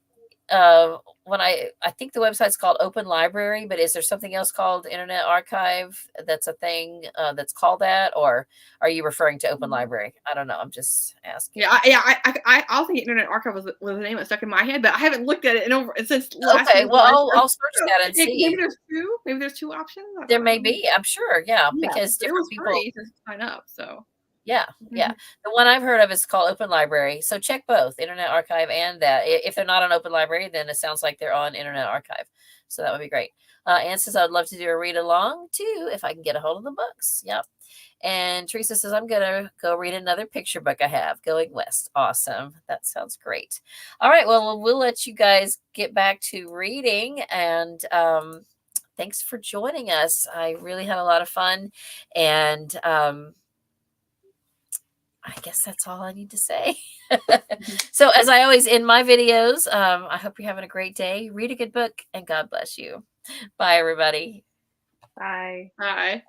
when I think the website's called Open Library, but is there something else called Internet Archive that's a thing that's called that, or are you referring to Open Library? I don't know. I'm just asking. I'll think Internet Archive was the name that stuck in my head, but I haven't looked at it since last. Okay, well, I'll search that and see. Maybe there's two. Maybe there's two options. There may be. I'm sure. Yeah, because it was different free people to sign up. So yeah. The one I've heard of is called Open Library. So check both Internet Archive and that. If they're not on Open Library, then it sounds like they're on Internet Archive. So that would be great. Anne says, I would love to do a read along too if I can get a hold of the books. Yep. And Teresa says, I'm going to go read another picture book I have, Going West. Awesome. That sounds great. All right. Well, we'll let you guys get back to reading. And thanks for joining us. I really had a lot of fun. And I guess that's all I need to say. So as I always end my videos, I hope you're having a great day. Read a good book and God bless you. Bye, everybody. Bye. Bye.